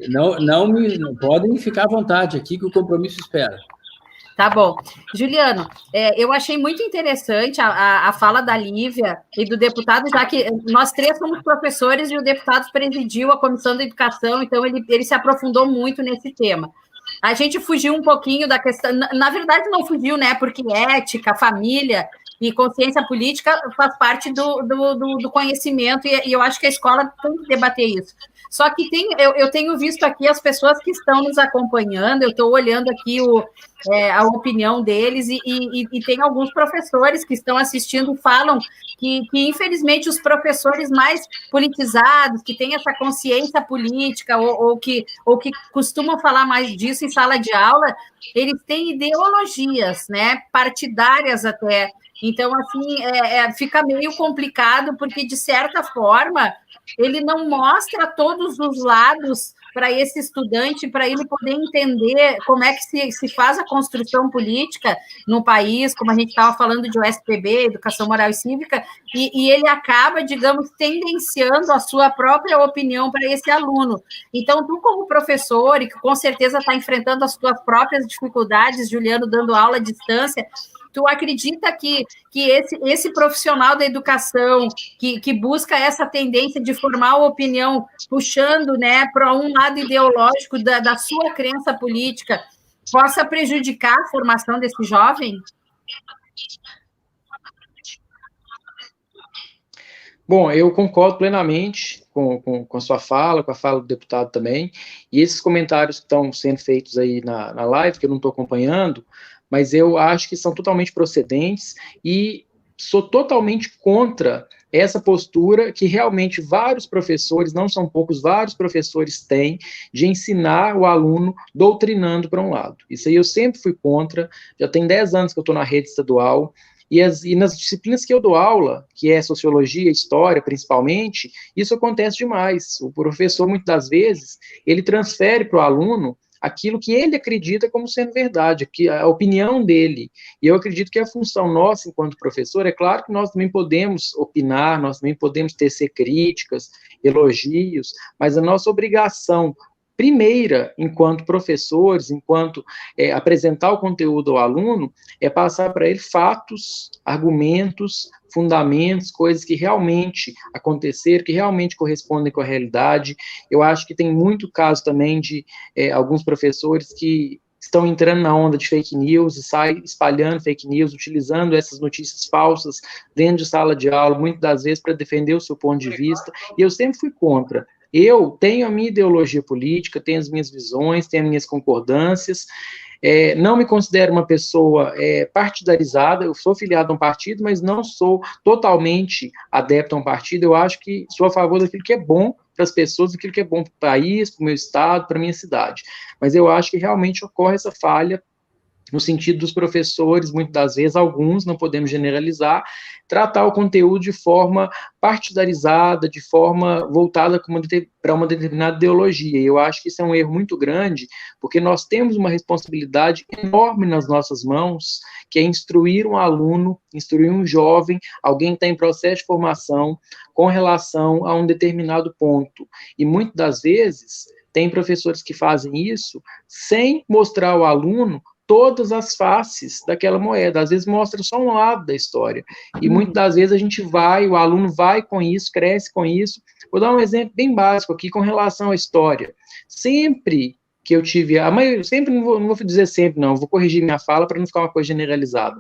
Não podem ficar à vontade aqui, que o compromisso espera. Tá bom. Juliano, eu achei muito interessante a fala da Lívia e do deputado, já que nós três somos professores e o deputado presidiu a Comissão da Educação, então ele se aprofundou muito nesse tema. A gente fugiu um pouquinho da questão, na verdade não fugiu, né, porque ética, família e consciência política faz parte do conhecimento e eu acho que a escola tem que debater isso. Só que eu tenho visto aqui as pessoas que estão nos acompanhando, eu estou olhando aqui a opinião deles e tem alguns professores que estão assistindo e falam que, infelizmente, os professores mais politizados, que têm essa consciência política ou que costumam falar mais disso em sala de aula, eles têm ideologias, né, partidárias até. Então, assim, fica meio complicado, porque, de certa forma, ele não mostra todos os lados para esse estudante, para ele poder entender como é que se faz a construção política no país, como a gente estava falando de OSPB, Educação Moral e Cívica, e ele acaba, digamos, tendenciando a sua própria opinião para esse aluno. Então, tu como professor, e que com certeza está enfrentando as tuas próprias dificuldades, Juliano dando aula à distância, tu acredita que esse profissional da educação que busca essa tendência de formar uma opinião, puxando, né, para um lado ideológico da sua crença política, possa prejudicar a formação desse jovem? Bom, eu concordo plenamente com a sua fala, com a fala do deputado também, e esses comentários que estão sendo feitos aí na live, que eu não estou acompanhando, mas eu acho que são totalmente procedentes e sou totalmente contra essa postura que realmente vários professores, não são poucos, vários professores têm de ensinar o aluno doutrinando para um lado. Isso aí eu sempre fui contra, já tem 10 anos que eu estou na rede estadual, e nas disciplinas que eu dou aula, que é sociologia, história principalmente, isso acontece demais. O professor, muitas das vezes, ele transfere para o aluno aquilo que ele acredita como sendo verdade, a opinião dele. E eu acredito que a função nossa, enquanto professor, é claro que nós também podemos opinar, nós também podemos tecer críticas, elogios, mas a nossa obrigação primeira, enquanto professores, enquanto apresentar o conteúdo ao aluno, é passar para ele fatos, argumentos, fundamentos, coisas que realmente aconteceram, que realmente correspondem com a realidade. Eu acho que tem muito caso também de alguns professores que estão entrando na onda de fake news e saem espalhando fake news, utilizando essas notícias falsas dentro de sala de aula, muitas das vezes para defender o seu ponto de vista, e eu sempre fui contra. Eu tenho a minha ideologia política, tenho as minhas visões, tenho as minhas concordâncias, não me considero uma pessoa partidarizada, eu sou filiado a um partido, mas não sou totalmente adepto a um partido, eu acho que sou a favor daquilo que é bom para as pessoas, daquilo que é bom para o país, para o meu estado, para a minha cidade. Mas eu acho que realmente ocorre essa falha no sentido dos professores, muitas das vezes, alguns, não podemos generalizar, tratar o conteúdo de forma partidarizada, de forma voltada para uma determinada ideologia. E eu acho que isso é um erro muito grande, porque nós temos uma responsabilidade enorme nas nossas mãos, que é instruir um aluno, instruir um jovem, alguém que está em processo de formação, com relação a um determinado ponto. E muitas das vezes, tem professores que fazem isso sem mostrar ao aluno todas as faces daquela moeda, às vezes mostra só um lado da história, e muitas das vezes o aluno vai com isso, cresce com isso. Vou dar um exemplo bem básico aqui com relação à história. Sempre que eu tive, sempre, não vou dizer sempre não, vou corrigir minha fala para não ficar uma coisa generalizada,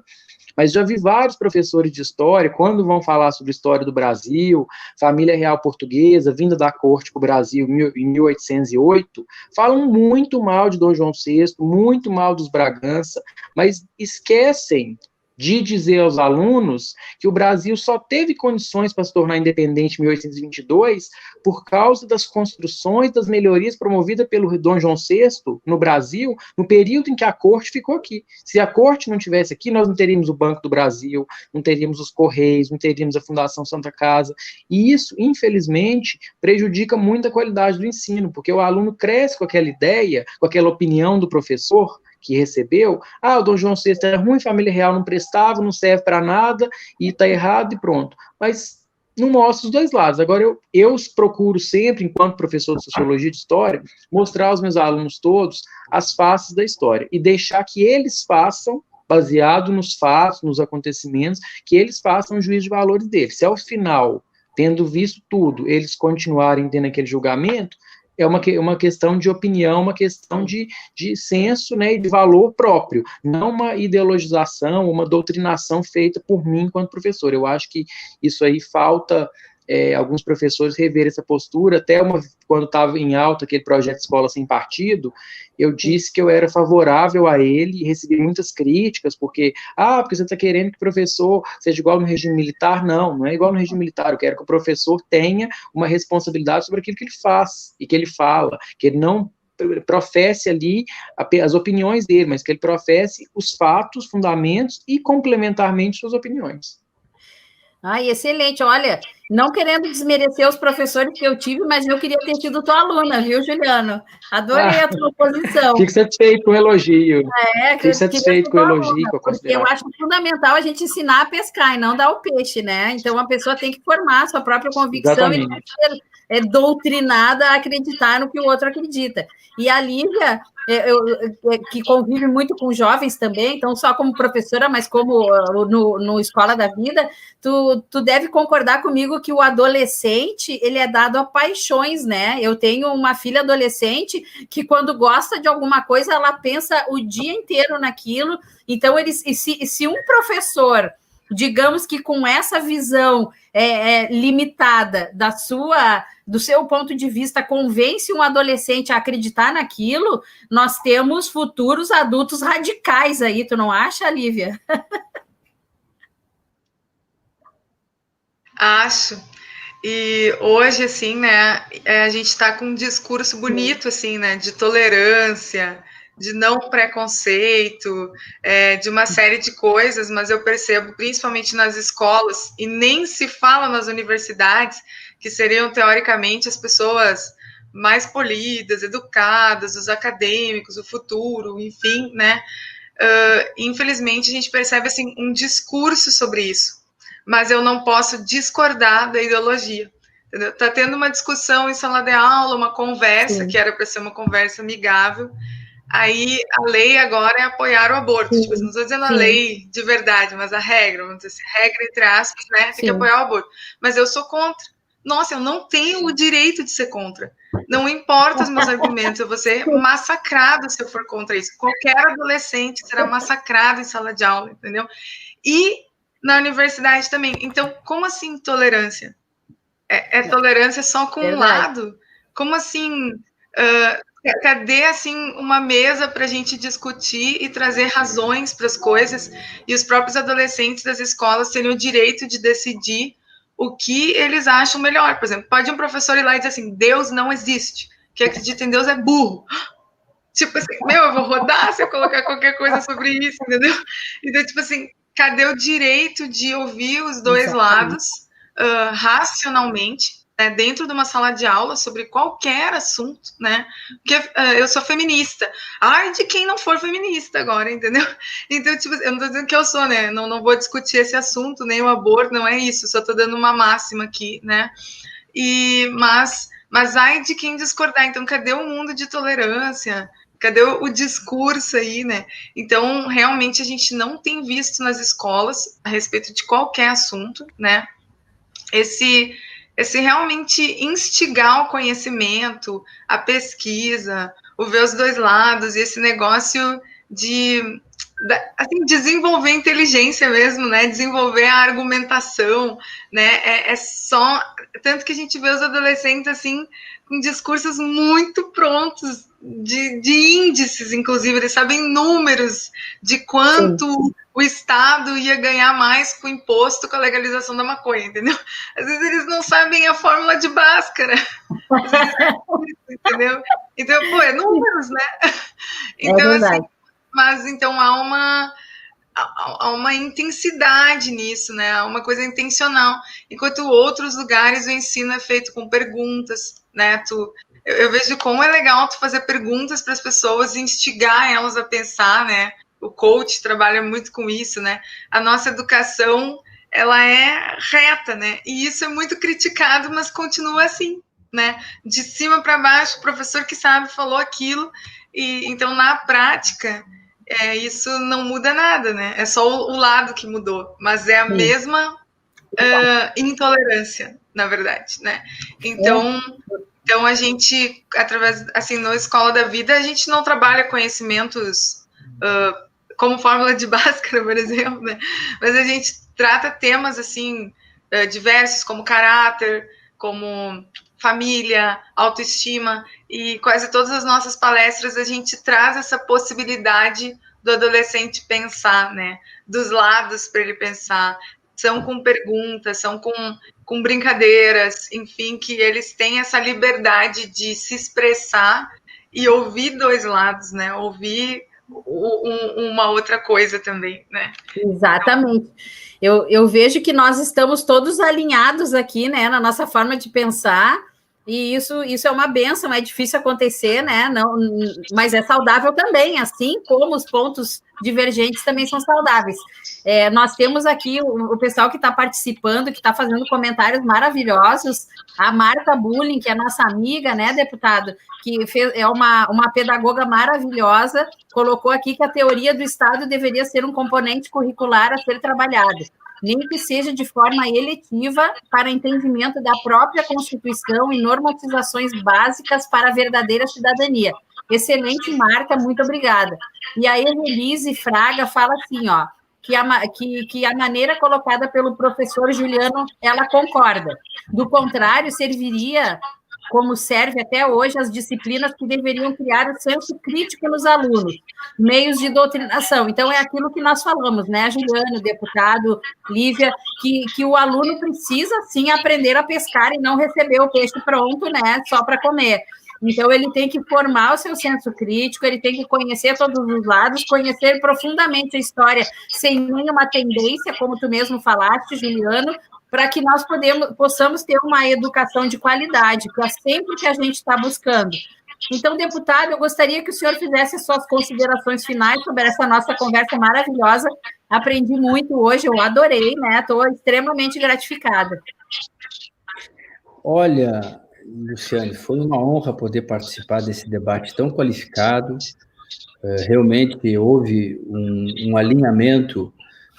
mas já vi vários professores de história, quando vão falar sobre a história do Brasil, família real portuguesa, vinda da corte para o Brasil em 1808, falam muito mal de Dom João VI, muito mal dos Bragança, mas esquecem de dizer aos alunos que o Brasil só teve condições para se tornar independente em 1822 por causa das construções, das melhorias promovidas pelo Dom João VI no Brasil, no período em que a corte ficou aqui. Se a corte não tivesse aqui, nós não teríamos o Banco do Brasil, não teríamos os Correios, não teríamos a Fundação Santa Casa, e isso, infelizmente, prejudica muito a qualidade do ensino, porque o aluno cresce com aquela ideia, com aquela opinião do professor, que recebeu, o Dom João VI era ruim, família real não prestava, não serve para nada, e está errado e pronto. Mas não mostra os dois lados. Agora, eu procuro sempre, enquanto professor de Sociologia e de História, mostrar aos meus alunos todos as faces da história, e deixar que eles façam, baseado nos fatos, nos acontecimentos, que eles façam o juízo de valores deles. Se ao final, tendo visto tudo, eles continuarem tendo aquele julgamento, é uma questão de opinião, uma questão de senso, né, e de valor próprio, não uma ideologização, uma doutrinação feita por mim enquanto professor. Eu acho que isso aí falta alguns professores rever essa postura. Até quando estava em alta aquele projeto Escola Sem Partido, eu disse que eu era favorável a ele e recebi muitas críticas, porque você está querendo que o professor seja igual no regime militar. Não é igual no regime militar. Eu quero que o professor tenha uma responsabilidade sobre aquilo que ele faz e que ele fala, que ele não professe ali as opiniões dele, mas que ele professe os fatos, fundamentos e complementarmente suas opiniões. Excelente. Olha, não querendo desmerecer os professores que eu tive, mas eu queria ter sido tua aluna, viu, Juliano? Adorei a tua posição. Fico satisfeito com o elogio. Fico satisfeito com o elogio. Porque eu acho fundamental a gente ensinar a pescar e não dar o peixe, né? Então, a pessoa tem que formar a sua própria convicção. Exatamente. E não ser doutrinada a acreditar no que o outro acredita. E a Lívia, que convive muito com jovens também, então só como professora, mas como no Escola da Vida, tu deve concordar comigo que o adolescente, ele é dado a paixões, né? Eu tenho uma filha adolescente que quando gosta de alguma coisa, ela pensa o dia inteiro naquilo. Então, se um professor, digamos que com essa visão limitada do seu ponto de vista, convence um adolescente a acreditar naquilo, nós temos futuros adultos radicais aí, tu não acha, Lívia? Acho. E hoje, assim, né, a gente está com um discurso bonito, assim, né, de tolerância, de não preconceito, de uma série de coisas, mas eu percebo, principalmente nas escolas, e nem se fala nas universidades, que seriam, teoricamente, as pessoas mais polidas, educadas, os acadêmicos, o futuro, enfim, né? Infelizmente, a gente percebe, assim, um discurso sobre isso, mas eu não posso discordar da ideologia. Está tendo uma discussão em sala de aula, uma conversa, que era para ser uma conversa amigável. Aí a lei agora é apoiar o aborto. Tipo, não estou dizendo a lei de verdade, mas a regra, vamos dizer assim, regra entre aspas, né? Tem que apoiar o aborto. Mas eu sou contra. Nossa, eu não tenho o direito de ser contra. Não importa os meus argumentos, eu vou ser massacrada se eu for contra isso. Qualquer adolescente será massacrado em sala de aula, entendeu? E na universidade também. Então, como assim tolerância? É tolerância só com um lado? Como assim? Cadê, assim, uma mesa para a gente discutir e trazer razões para as coisas e os próprios adolescentes das escolas terem o direito de decidir o que eles acham melhor? Por exemplo, pode um professor ir lá e dizer assim, Deus não existe, quem acredita em Deus é burro. Tipo assim, eu vou rodar se eu colocar qualquer coisa sobre isso, entendeu? Então, tipo assim, cadê o direito de ouvir os dois lados racionalmente, né, dentro de uma sala de aula sobre qualquer assunto, né? Porque eu sou feminista. Ai de quem não for feminista agora, entendeu? Então, tipo, eu não tô dizendo que eu sou, né? Não vou discutir esse assunto, nem o aborto, não é isso. Só tô dando uma máxima aqui, né? Mas ai de quem discordar. Então, cadê o mundo de tolerância? Cadê o discurso aí, né? Então, realmente, a gente não tem visto nas escolas, a respeito de qualquer assunto, né? Esse realmente instigar o conhecimento, a pesquisa, o ver os dois lados, e esse negócio de assim, desenvolver inteligência mesmo, né? Desenvolver a argumentação, né? É só tanto que a gente vê os adolescentes assim com discursos muito prontos de índices, inclusive eles sabem números de quanto Sim. o Estado ia ganhar mais com o imposto com a legalização da maconha, entendeu? Às vezes eles não sabem a fórmula de Bhaskara, entendeu? Então, pô, é números, né? Então, assim, mas então há uma intensidade nisso, né? Há uma coisa intencional. Enquanto outros lugares o ensino é feito com perguntas, né? Eu vejo como é legal tu fazer perguntas para as pessoas e instigar elas a pensar, né? O coach trabalha muito com isso, né? A nossa educação, ela é reta, né? E isso é muito criticado, mas continua assim, né? De cima para baixo, o professor que sabe falou aquilo. E então, na prática, isso não muda nada, né? É só o lado que mudou, mas é a mesma intolerância, na verdade, né? Então a gente, através, assim, na Escola da Vida, a gente não trabalha conhecimentos como fórmula de Bhaskara, por exemplo, né? Mas a gente trata temas, assim, diversos, como caráter, como família, autoestima, e quase todas as nossas palestras a gente traz essa possibilidade do adolescente pensar, né? Dos lados para ele pensar. São com perguntas, são com brincadeiras, enfim, que eles têm essa liberdade de se expressar e ouvir dois lados, né? Ouvir uma outra coisa também, né? Exatamente. Eu vejo que nós estamos todos alinhados aqui, né, na nossa forma de pensar, e isso é uma benção, é difícil acontecer, né? Não, mas é saudável também, assim como os pontos divergentes também são saudáveis. Nós temos aqui o pessoal que está participando, que está fazendo comentários maravilhosos, a Marta Bulling, que é nossa amiga, né, deputado, que é uma pedagoga maravilhosa, colocou aqui que a teoria do Estado deveria ser um componente curricular a ser trabalhado, nem que seja de forma eletiva para entendimento da própria Constituição e normatizações básicas para a verdadeira cidadania. Excelente, Marta, muito obrigada. E a Evelise Fraga fala assim, ó, que a maneira colocada pelo professor Juliano, ela concorda. Do contrário, serviria, como serve até hoje, as disciplinas que deveriam criar o senso crítico nos alunos, meios de doutrinação. Então, é aquilo que nós falamos, né, Juliano, deputado, Lívia, que o aluno precisa, sim, aprender a pescar e não receber o peixe pronto, né, só para comer. Então, ele tem que formar o seu senso crítico, ele tem que conhecer todos os lados, conhecer profundamente a história, sem nenhuma tendência, como tu mesmo falaste, Juliano, para que nós possamos ter uma educação de qualidade, que é sempre que a gente está buscando. Então, deputado, eu gostaria que o senhor fizesse suas considerações finais sobre essa nossa conversa maravilhosa. Aprendi muito hoje, eu adorei, né? Estou extremamente gratificada. Olha, Luciane, foi uma honra poder participar desse debate tão qualificado. Realmente houve um alinhamento,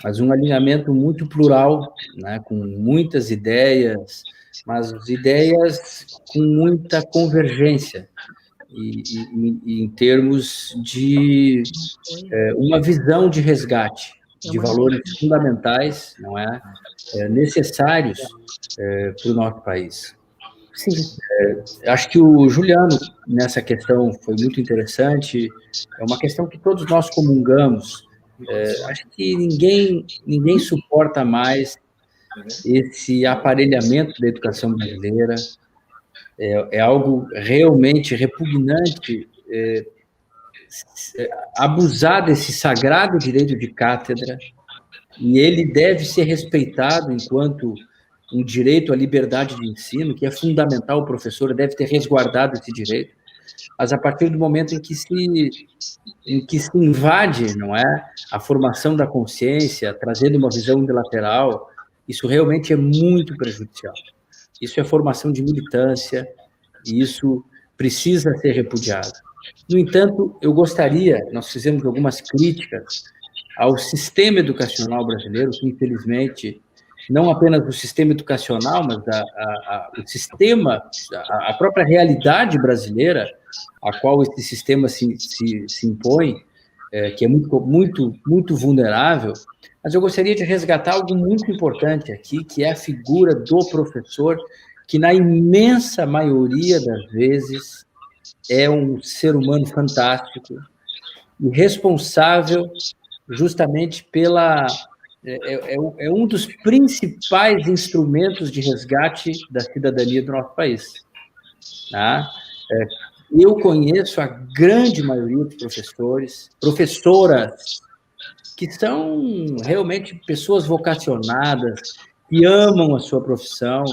mas um alinhamento muito plural, né, com muitas ideias, mas ideias com muita convergência, e em termos de uma visão de resgate de valores fundamentais, não é, necessários para o nosso país. Sim. Acho que o Juliano, nessa questão, foi muito interessante. É uma questão que todos nós comungamos. Acho que ninguém suporta mais esse aparelhamento da educação brasileira. É algo realmente repugnante abusar desse sagrado direito de cátedra, e ele deve ser respeitado enquanto um direito à liberdade de ensino, que é fundamental, o professor deve ter resguardado esse direito, mas a partir do momento em que se invade, não é, a formação da consciência, trazendo uma visão unilateral, isso realmente é muito prejudicial. Isso é formação de militância, e isso precisa ser repudiado. No entanto, nós fizemos algumas críticas ao sistema educacional brasileiro, que infelizmente, não apenas o sistema educacional, mas o sistema, a própria realidade brasileira, a qual esse sistema se impõe, que é muito vulnerável, mas eu gostaria de resgatar algo muito importante aqui, que é a figura do professor, que na imensa maioria das vezes é um ser humano fantástico e responsável justamente é um dos principais instrumentos de resgate da cidadania do nosso país. Tá? Eu conheço a grande maioria dos professoras, que são realmente pessoas vocacionadas, que amam a sua profissão,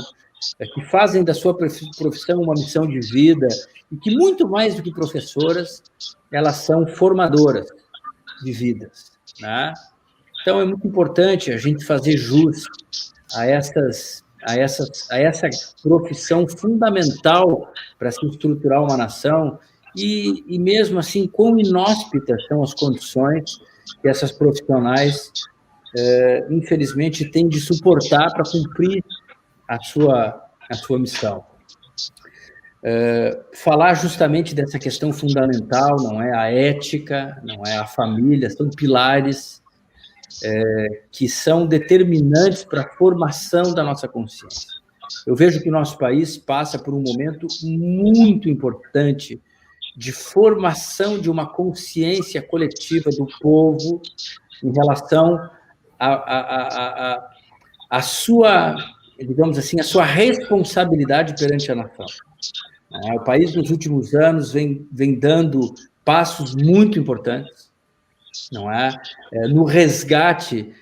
que fazem da sua profissão uma missão de vida, e que, muito mais do que professoras, elas são formadoras de vidas. Né? Então, é muito importante a gente fazer jus a essa profissão fundamental para se estruturar uma nação, e mesmo assim, quão inóspitas são as condições que essas profissionais, infelizmente, têm de suportar para cumprir a sua missão. Falar justamente dessa questão fundamental, não é a ética, não é a família, são pilares que são determinantes para a formação da nossa consciência. Eu vejo que o nosso país passa por um momento muito importante de formação de uma consciência coletiva do povo em relação à sua, digamos assim, a sua responsabilidade perante a nação. O país, nos últimos anos, vem dando passos muito importantes, não é? No resgate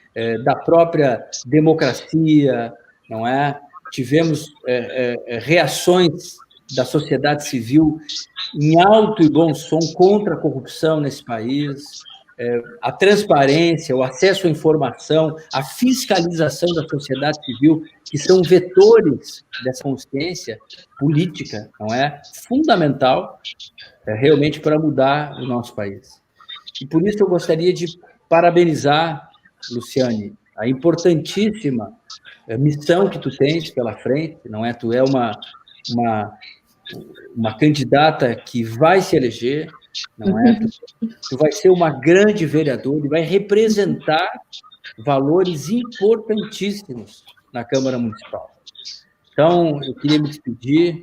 da própria democracia, não é? Tivemos reações da sociedade civil em alto e bom som contra a corrupção nesse país, a transparência, o acesso à informação, a fiscalização da sociedade civil, que são vetores dessa consciência política, não é? Fundamental, realmente, para mudar o nosso país. E por isso eu gostaria de parabenizar, Luciane, a importantíssima missão que tu tens pela frente, não é? Tu é uma candidata que vai se eleger, não é? Tu vai ser uma grande vereadora e vai representar valores importantíssimos na Câmara Municipal. Então, eu queria me despedir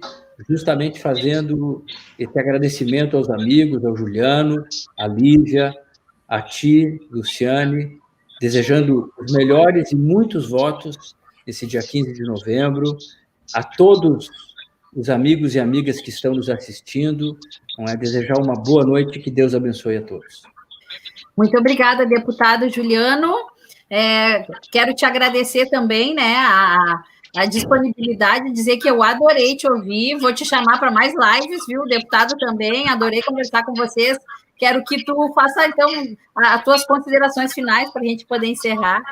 justamente fazendo esse agradecimento aos amigos, ao Juliano, à Lívia, a ti, Luciane, desejando os melhores e muitos votos nesse dia 15 de novembro, a todos os amigos e amigas que estão nos assistindo, não é? Desejar uma boa noite e que Deus abençoe a todos. Muito obrigada, deputado Juliano. Quero te agradecer também, né, a disponibilidade, dizer que eu adorei te ouvir, vou te chamar para mais lives, viu, deputado também, adorei conversar com vocês, quero que tu faça, então, as tuas considerações finais para a gente poder encerrar.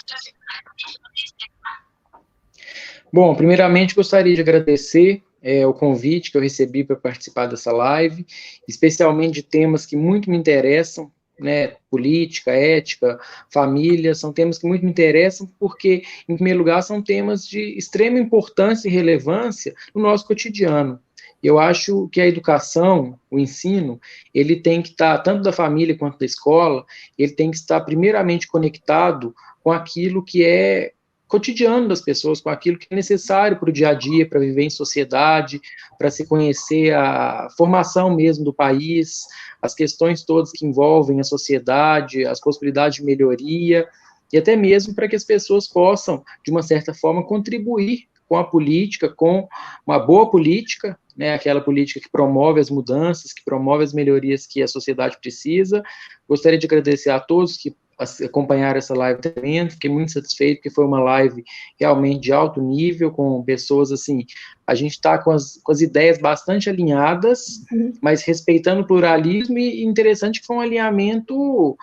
Bom, primeiramente gostaria de agradecer o convite que eu recebi para participar dessa live, especialmente de temas que muito me interessam, né, política, ética, família, são temas que muito me interessam, porque, em primeiro lugar, são temas de extrema importância e relevância no nosso cotidiano. Eu acho que a educação, o ensino, ele tem que estar, tanto da família quanto da escola, ele tem que estar primeiramente conectado com aquilo que é cotidiano das pessoas, com aquilo que é necessário para o dia a dia, para viver em sociedade, para se conhecer a formação mesmo do país, as questões todas que envolvem a sociedade, as possibilidades de melhoria, e até mesmo para que as pessoas possam, de uma certa forma, contribuir com a política, com uma boa política, né, aquela política que promove as mudanças, que promove as melhorias que a sociedade precisa. Gostaria de agradecer a todos que acompanharam essa live também, fiquei muito satisfeito, porque foi uma live realmente de alto nível, com pessoas, assim, a gente está com as ideias bastante alinhadas, mas respeitando o pluralismo, e interessante que foi um alinhamento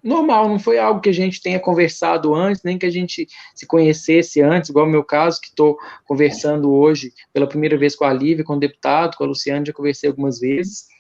normal, não foi algo que a gente tenha conversado antes, nem que a gente se conhecesse antes, igual no meu caso, que estou conversando hoje pela primeira vez com a Lívia, com o deputado, com a Luciane, já conversei algumas vezes,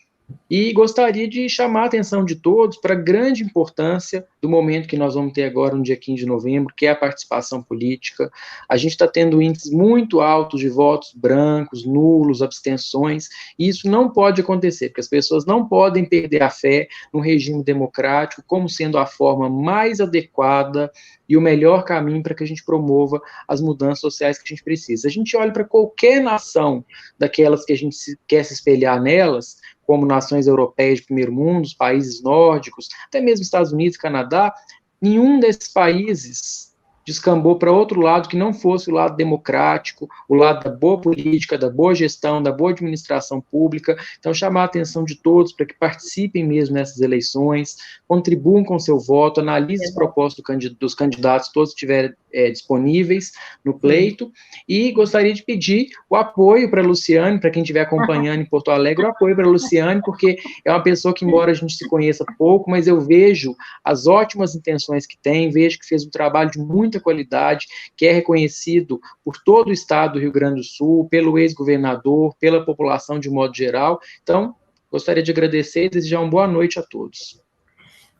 e gostaria de chamar a atenção de todos para a grande importância do momento que nós vamos ter agora no dia 15 de novembro, que é a participação política. A gente está tendo índices muito altos de votos brancos, nulos, abstenções, e isso não pode acontecer, porque as pessoas não podem perder a fé no regime democrático como sendo a forma mais adequada e o melhor caminho para que a gente promova as mudanças sociais que a gente precisa. A gente olha para qualquer nação daquelas que a gente quer se espelhar nelas, como nações europeias de primeiro mundo, os países nórdicos, até mesmo Estados Unidos, Canadá, nenhum desses países descambou para outro lado que não fosse o lado democrático, o lado da boa política, da boa gestão, da boa administração pública. Então, chamar a atenção de todos para que participem mesmo nessas eleições, contribuam com seu voto, analisem as propostas dos candidatos, todos que estiverem disponíveis no pleito, e gostaria de pedir o apoio para a Luciane, para quem estiver acompanhando em Porto Alegre, o apoio para a Luciane, porque é uma pessoa que, embora a gente se conheça pouco, mas eu vejo as ótimas intenções que tem, vejo que fez um trabalho de muita qualidade, que é reconhecido por todo o estado do Rio Grande do Sul, pelo ex-governador, pela população de modo geral. Então, gostaria de agradecer e desejar uma boa noite a todos.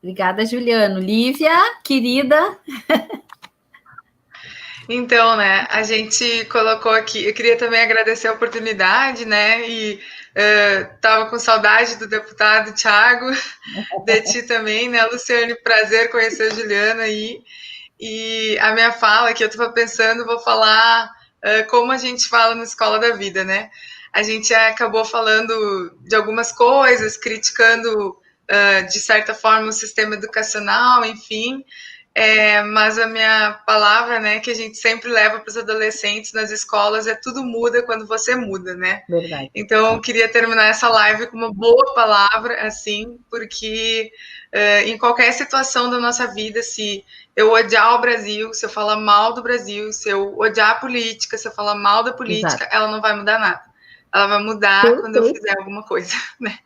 Obrigada, Juliano. Lívia, querida. Então, né, a gente colocou aqui, eu queria também agradecer a oportunidade, né, e estava com saudade do deputado Thiago, de ti também, né, Luciane, prazer conhecer a Juliana aí, e a minha fala, que eu estava pensando, vou falar como a gente fala na Escola da Vida, né, a gente acabou falando de algumas coisas, criticando, de certa forma, o sistema educacional, enfim, mas a minha palavra, né, que a gente sempre leva para os adolescentes nas escolas é tudo muda quando você muda, né? Verdade. Então, eu queria terminar essa live com uma boa palavra, assim, porque em qualquer situação da nossa vida, se eu odiar o Brasil, se eu falar mal do Brasil, se eu odiar a política, se eu falar mal da política, exato, ela não vai mudar nada. Ela vai mudar quando eu fizer alguma coisa, né?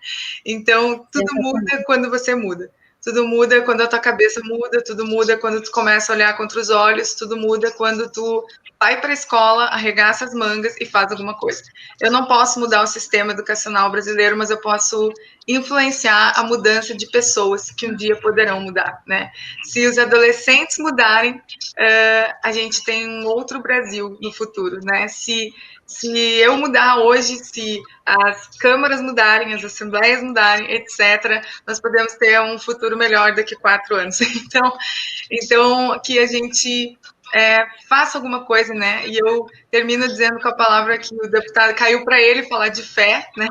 Então, tudo muda quando você muda. Tudo muda quando a tua cabeça muda, tudo muda quando tu começa a olhar contra os olhos, tudo muda quando tu vai para a escola, arregaça as mangas e faz alguma coisa. Eu não posso mudar o sistema educacional brasileiro, mas eu posso influenciar a mudança de pessoas que um dia poderão mudar, né? Se os adolescentes mudarem, a gente tem um outro Brasil no futuro, né? Se eu mudar hoje, se as câmaras mudarem, as assembleias mudarem, etc., nós podemos ter um futuro melhor daqui a 4 anos. Então que a gente faça alguma coisa, né? E eu termino dizendo com a palavra que o deputado caiu para ele falar de fé, né?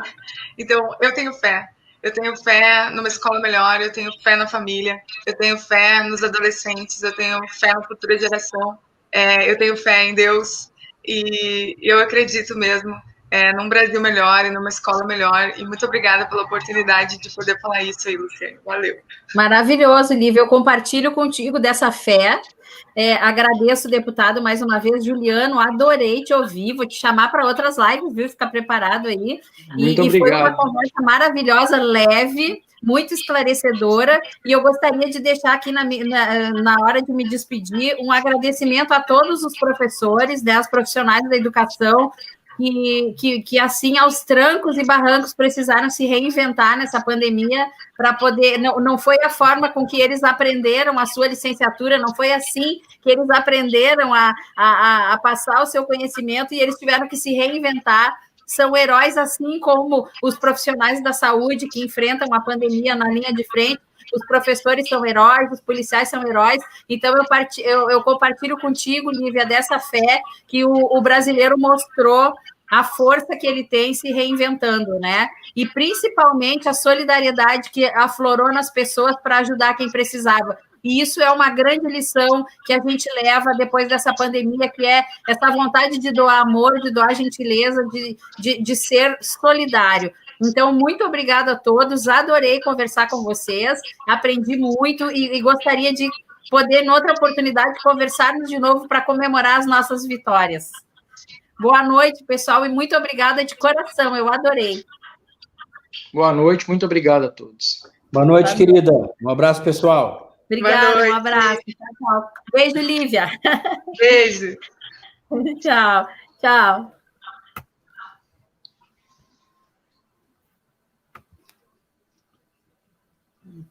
Então, eu tenho fé. Eu tenho fé numa escola melhor, eu tenho fé na família, eu tenho fé nos adolescentes, eu tenho fé na futura geração, eu tenho fé em Deus. E eu acredito mesmo num Brasil melhor e numa escola melhor. E muito obrigada pela oportunidade de poder falar isso aí, Luciane. Valeu. Maravilhoso, Lívia. Eu compartilho contigo dessa fé. Agradeço, deputado, mais uma vez. Juliano, adorei te ouvir. Vou te chamar para outras lives, viu? Fica preparado aí. Muito obrigado. Foi uma conversa maravilhosa, leve, muito esclarecedora, e eu gostaria de deixar aqui na hora de me despedir um agradecimento a todos os professores, né, os profissionais da educação, que assim, aos trancos e barrancos, precisaram se reinventar nessa pandemia para poder... Não foi a forma com que eles aprenderam a sua licenciatura, não foi assim que eles aprenderam a passar o seu conhecimento, e eles tiveram que se reinventar. São heróis, assim como os profissionais da saúde que enfrentam a pandemia na linha de frente. Os professores são heróis, os policiais são heróis. Então, eu compartilho contigo, Lívia, dessa fé que o brasileiro mostrou a força que ele tem se reinventando, né? E, principalmente, a solidariedade que aflorou nas pessoas para ajudar quem precisava. E isso é uma grande lição que a gente leva depois dessa pandemia, que é essa vontade de doar amor, de doar gentileza, de ser solidário. Então, muito obrigada a todos, adorei conversar com vocês, aprendi muito e gostaria de poder, em outra oportunidade, conversarmos de novo para comemorar as nossas vitórias. Boa noite, pessoal, e muito obrigada de coração, eu adorei. Boa noite, muito obrigado a todos. Boa noite, querida. Um abraço, pessoal. Obrigada, um abraço. Tchau, tchau. Beijo, Lívia. Beijo. Tchau, tchau.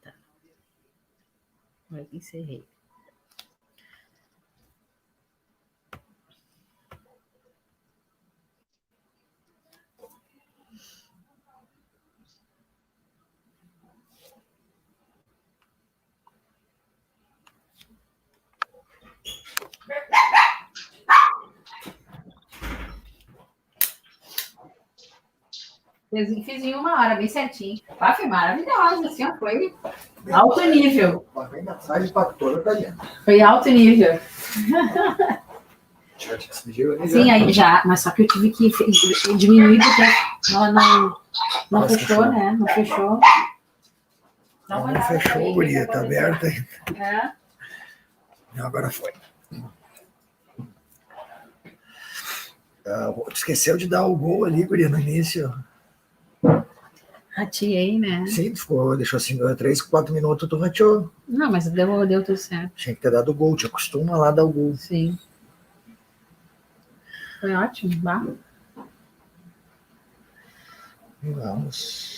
Tá. Encerrei. Fiz em 1 hora, bem certinho. Ah, foi maravilhosa, assim, ó, foi alto nível. Foi alto nível. Sim, aí já, mas só que eu tive que diminuir porque não fechou, né? Não fechou. Não fechou, guria, tá aberta ainda. É. Agora foi. Esqueceu de dar o gol ali, guria, no início. Rateei, né? Sim, deixou assim, 3, 4 minutos, tu rateou. Não, mas deu tudo certo. Tinha que ter dado o gol, te acostuma lá a dar o gol. Sim. Foi ótimo, vá. Vamos.